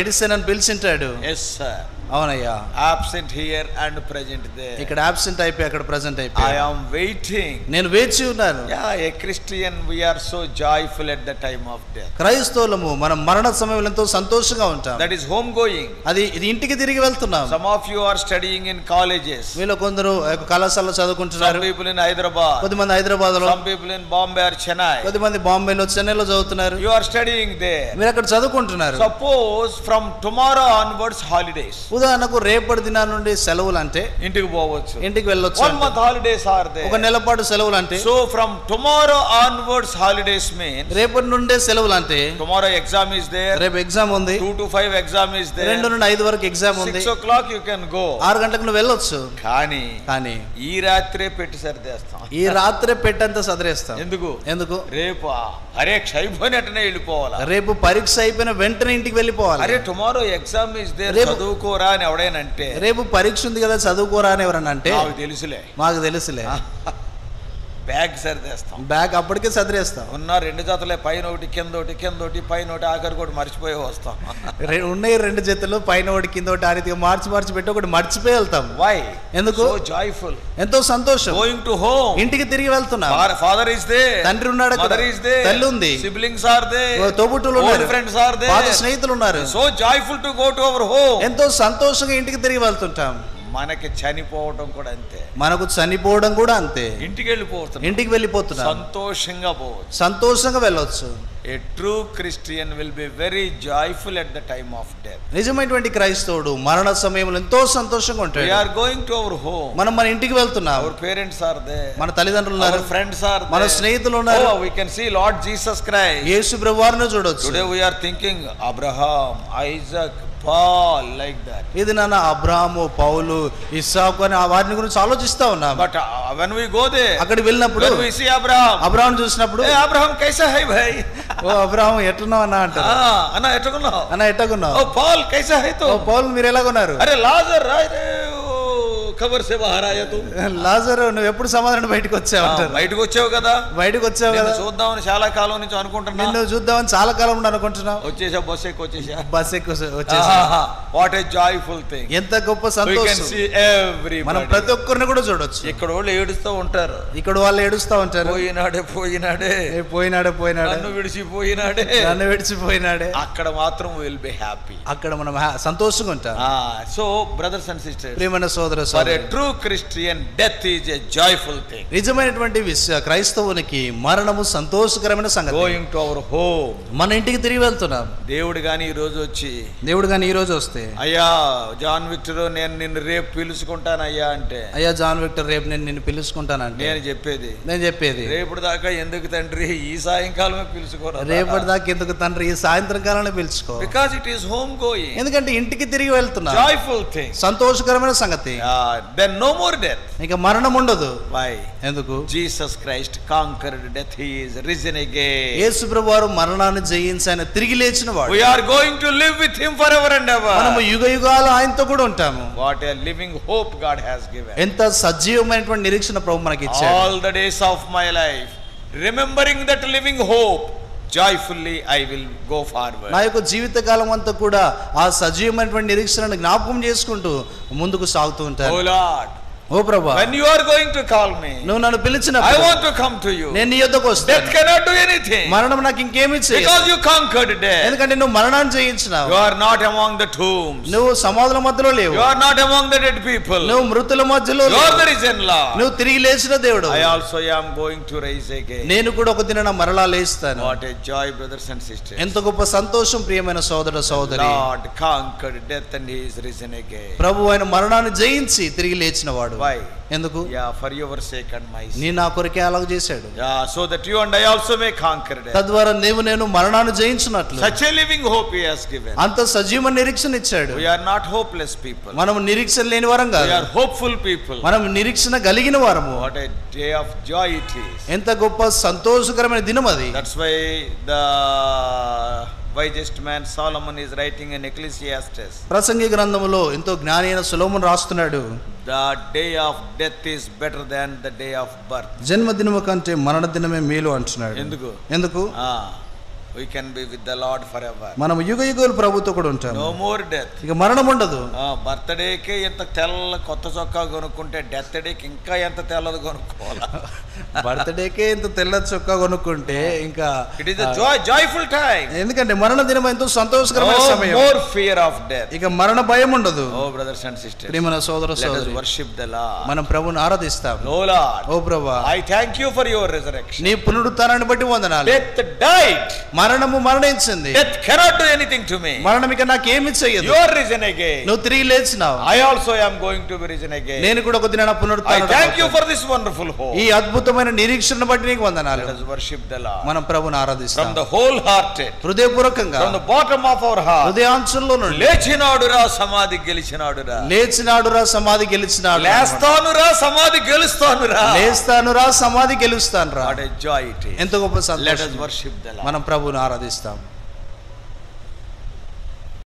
ఎడిసన్ అని పిలిచింటాడు. Yes sir. అవునయ్యా. Absent here and present there. ఇక్కడ absent అయిపోయి అక్కడ present అయిపోయి. I am waiting. నేను వేచి ఉన్నాను. Yeah, a Christian we are so joyful at the time of death. క్రైస్తవులము మనం మరణ సమయంలో ఎంతో సంతోషంగా ఉంటాం. That is home going. ఇది ఇంటికి తిరిగి వెళ్తున్నాం. Some of you are studying in colleges. మీలో కొందరు కళాశాలలో చదువుకుంటున్నారు. Some people in Hyderabad. కొద్దిమంది హైదరాబాద్లో. Some people in Bombay or Chennai. కొద్దిమంది బాంబేలో చెన్నైలో చదువుతున్నారు. You are studying there. మీరు అక్కడ చదువుకుంటున్నారు. Suppose from tomorrow onwards holidays. ఉదాహరణకు రేపటి దినాల నుండి సెలవులు అంటే ఇంటికి పోవచ్చు. ఇంటికి వెళ్ళొచ్చు. 1 month holidays are there. ఒక నెల పాటు సెలవులు అంటే. So from tomorrow onwards holidays means రేపటి నుండే సెలవులు అంటే. Tomorrow exam is there. రేపు ఎగ్జామ్ ఉంది. 2 to 5 exam is there. 2 నుండి 5 వరకు ఎగ్జామ్ ఉంది. 6 o'clock you can go. 6 గంటలకు నువ్వు వెళ్ళొచ్చు. కానీ ఈ రాత్రే పెట్టి సర్దేస్తాం. ఈ రాత్రే పెట్టంత సదరేస్తాం. ఎందుకు రేపు పరీక్ష అయిపోయినట్టునే వెళ్ళిపోవాలి. రేపు పరీక్ష అయిపోయిన వెంటనే ఇంటికి వెళ్ళిపోవాలి. అరే టుమారో ఎగ్జామ్ ఇస్ దేర్, చదువుకోరా అని ఎవడైనంటే, రేపు పరీక్ష ఉంది కదా చదువుకోరా అని ఎవరన్నా అంటే, మాకు తెలుసులే బ్యాగ్ సర్దేస్తాం. బ్యాగ్ అప్పటికే సదిరేస్తాం. ఉన్న 2 జతలే, పైన ఒకటి కింద ఒకటి, కింద ఒకటి పైన ఒకటి, ఆఖరికి ఒకటి మర్చిపోయి వస్తాం. ఉన్నాయి 2 జతలు, పైన ఒకటి కింద ఒకటి, ఆ రీతిగా మార్చి పెట్టి ఒకటి మర్చిపోయి వెళ్తాం. వై? ఎందుకు? జాయ్ఫుల్, ఎంతో సంతోషం. గోయింగ్ టు హోమ్, ఇంటికి తిరిగి వెళ్తున్నాం. ఫాదర్ ఇస్ దేర్, తండ్రి ఉన్నాడు, మదర్ ఇస్ దేర్, తల్లి ఉంది, సిబ్లింగ్స్ ఆర్ దేర్, తోబుట్టువులు ఉన్నారు, ఫ్రెండ్స్ ఆర్ దేర్, పాత స్నేహితులు ఉన్నారు. So joyful to go to our home. ఎంతో సంతోషంగా ఇంటికి తిరిగి వెళ్తుంటాం. మనకి చనిపోవడం కూడా అంతే. మనకు చనిపోవడం కూడా అంతే. ఇంటికి వెళ్ళిపోతున్నాం, సంతోషంగా పోవచ్చు, సంతోషంగా వెళ్ళొచ్చు. A true Christian will be very joyful at the time of death. నిజమైనటువంటి క్రైస్తవుడు మరణ సమయంలో ఎంతో సంతోషంగా ఉంటాడు. We are going to our home. మనం మన ఇంటికి వెళ్తున్నాం. Our parents are there. మన తల్లిదండ్రులు ఉన్నారు. Our friends are there. మన స్నేహితులు ఉన్నారు. Oh, we can see Lord Jesus Christ. యేసు ప్రభువారిని చూడొచ్చు. Today we are thinking Abraham, Isaac, Paul, like that. ఇది నాన్న అబ్రహాము, పౌలు, ఇస్సాకు అని వారిని గురించి ఆలోచిస్తా ఉన్నాం. But when we go there, అక్కడికి వెళ్ళినప్పుడు when we see Abraham చూసినప్పుడు, hey Abraham kaisa hai bhai? ఓ అబ్రహాం ఎట్లున్నావు అన్న అంటారు. అన్న ఎట్టుకున్నావు? అన్న ఎట్టుకున్నావు? ఓ Paul kaisa hai tu? ఓ పౌల్ మీరు ఎలాగున్నారు? అరే లాజర్ ఖబర్ సే బహార్ ఆయా తు. లాజరు నువ్వు ఎప్పుడు సమాధానం బయటకు వచ్చావు అంటారు. బయటకు వచ్చావు కదా. చూద్దామని చాలా కాలం నుంచి అనుకుంటున్నా. నిన్ను చూద్దామని చాలా కాలం నుండి అనుకుంటున్నావు. వచ్చేసా, బస్ ఎక్కు వచ్చేసా. What a joyful thing. ఎంత గొప్ప సంతోషం. మనం ప్రతి ఒక్కరిని కూడా చూడొచ్చు. ఇక్కడ వాళ్ళు ఏడుస్తూ ఉంటారు. వాళ్ళు ఏడుస్తూ ఉంటారు. పోయినాడే నన్ను విడిచిపోయినాడే. అక్కడ మాత్రం విల్ బి హ్యాపీ. అక్కడ మనం సంతోషంగా ఉంటాం. సో బ్రదర్స్ అండ్ సిస్టర్స్, ప్రియమైన సోదర For a true Christian, death is a joyful thing. నిజమైనటువంటి క్రైస్తవునికి మరణము సంతోషకరమైన సంగతి. Going to our home. మన ఇంటికి తిరిగి వెళ్తున్నాం. దేవుడు గాని ఈ రోజు వస్తే, అయ్యా జాన్ విక్టర్ నేను నిన్ను రేపు పిలుచుకుంటానయ్యా అంటే, అయ్యా జాన్ విక్టర్ రేపు నేను నిన్ను పిలుచుకుంటానంటే, నేను చెప్పేది రేపటి దాకా ఎందుకు తండ్రి, ఈ సాయంకాలమే పిలుచుకోరా. రేపటి దాకా ఎందుకు తండ్రి, ఈ సాయంత్రం కాలమే పిలుచుకో. Because it is home going. ఎందుకంటే ఇంటికి తిరిగి వెళ్తున్నా. Joyful thing. సంతోషకరమైన సంగతి. then no more death. ఇక మరణం ఉండదు. Why? ఎందుకు? Jesus Christ conquered death. He is risen again. యేసు ప్రభువారు మరణాన్ని జయించి ఆయన తిరిగి లేచిన వాడు. We are going to live with him forever and ever. మనము యుగయుగాలు ఆయనతో కూడా ఉంటాము. What a living hope God has given. ఎంత సజీవమైనటువంటి నిరీక్షణ ప్రభు మనకి ఇచ్చాడు. All the days of my life, remembering that living hope, joyfully I will go forward. నా యొక్క జీవితకాలం అంతా కూడా ఆ సజీవమైనటువంటి నిరీక్షణను జ్ఞాపకం చేసుకుంటూ ముందుకు సాగుతూ ఉంటాను. Oh Lord, ఓ ప్రభువా, when you are going to call me, నువ్వు నన్ను I పిలిచినప్పుడు want to come to you. నేను నీ యొద్దకు Death వస్తాను. cannot do anything మరణం నాకు ఇంకేమీ చేయదు. because you conquered death. ఎందుకంటే నువ్వు మరణాన్ని జయించినావు. You are not among the tombs. నువ్వు సమాధుల మధ్యలో లేవు. You are not among the dead people. నువ్వు మృతుల మధ్యలో You are లేవు. the risen Lord. నువ్వు తిరిగి లేచిన దేవుడు. I also am going to rise again. నేను కూడా ఒక దిన మరలా లేస్తాను. What a joy, brothers and sisters. ఎంత గొప్ప సంతోషం ప్రియమైన సోదర సోదరి. Lord conquered death and he is risen again. ప్రభు ఆయన మరణాన్ని జయించి తిరిగి లేచిన వాడు. Why? ఎందుకు? Yeah, for your sake and my sake. నీ నా కొరకే అలాగ చేశాడు. Yeah, so that you and I also may conquer death. తద్వారా నేను మరణాన్ని జయించినట్లు Such a living hope he has given. అంత సజీవ నిరీక్షణ ఇచ్చాడు. We are not hopeless people. మనం నిరీక్షణ లేని వారం We కాదు. are hopeful people. మనం నిరీక్షణ కలిగిన వారము. What a day of joy it is. ఎంత గొప్ప సంతోషకరమైన దినం అది. That's why the wisest man Solomon is writing in Ecclesiastes. ప్రసంగి గ్రంథములో ఎంతో జ్ఞాని అయిన సొలొమోను రాస్తున్నాడు. The day of death is better than the day of birth. జన్మదినము కంటే మరణ దినమే మేలు అంటున్నాడు. ఎందుకు? We can be with the Lord forever. మనం యుగయుగాలు ప్రభుతో కూడా ఉంటాం. No more death. ఇక మరణం ఉండదు. బర్త్డే కి ఎంత తెల్ల కొత్త చొక్కా కొనుక్కుంటే డెత్ డేకి ఇంకా ఎంత తెల్లది కొనుక్కోవాలా? బర్త్డేకే ఇంత తెల్ల చొక్కా కొనుక్కుంటే ఇంకా it is a joyful time. ఎందుకంటే మరణ దినం ఎంతో సంతోషకరమైన సమయం. More fear of death. ఇక మరణ భయం ఉండదు. Oh brothers and sisters, ప్రియమైన సోదర సోదరి, let us worship the Lord. మనం ప్రభువుని ఆరాధిస్తాం. Oh Lord, ఓ ప్రభువా, I thank you for your resurrection. నీ పునరుత్థానాన్ని బట్టి వందనాలు. Death died. మరణము మరణించింది. Death cannot do anything to me. మరణం ఇక నాకేమీ చేయదు. You are risen again. నువ్వు తిరిగి లేచినావు. I also am going to be risen again. నేను కూడా ఒక దినాన పునరుత్థానం. I thank you for this wonderful hope. ఈ అద్భుతమైన నిరీక్షణ బట్టి నీకు వందనాలు. Let us worship the Lord. మనం ప్రభువుని ఆరాధిస్తాం. From the whole hearted, హృదయపూర్వకంగా, from the bottom of our heart, హృదయాంశంలో నుండి, లేచినాడురా సమాధి గెలిచినాడురా, లేచినాడురా సమాధి గెలిచినాడు, లేస్తానురా సమాధి గెలుస్తానురా, లేస్తానురా సమాధి గెలుస్తానురా. What a joy it is. ఎంత గొప్ప సంతోషం. Let us worship the Lord. మనం ప్రభువుని ఆరాధిస్తాం.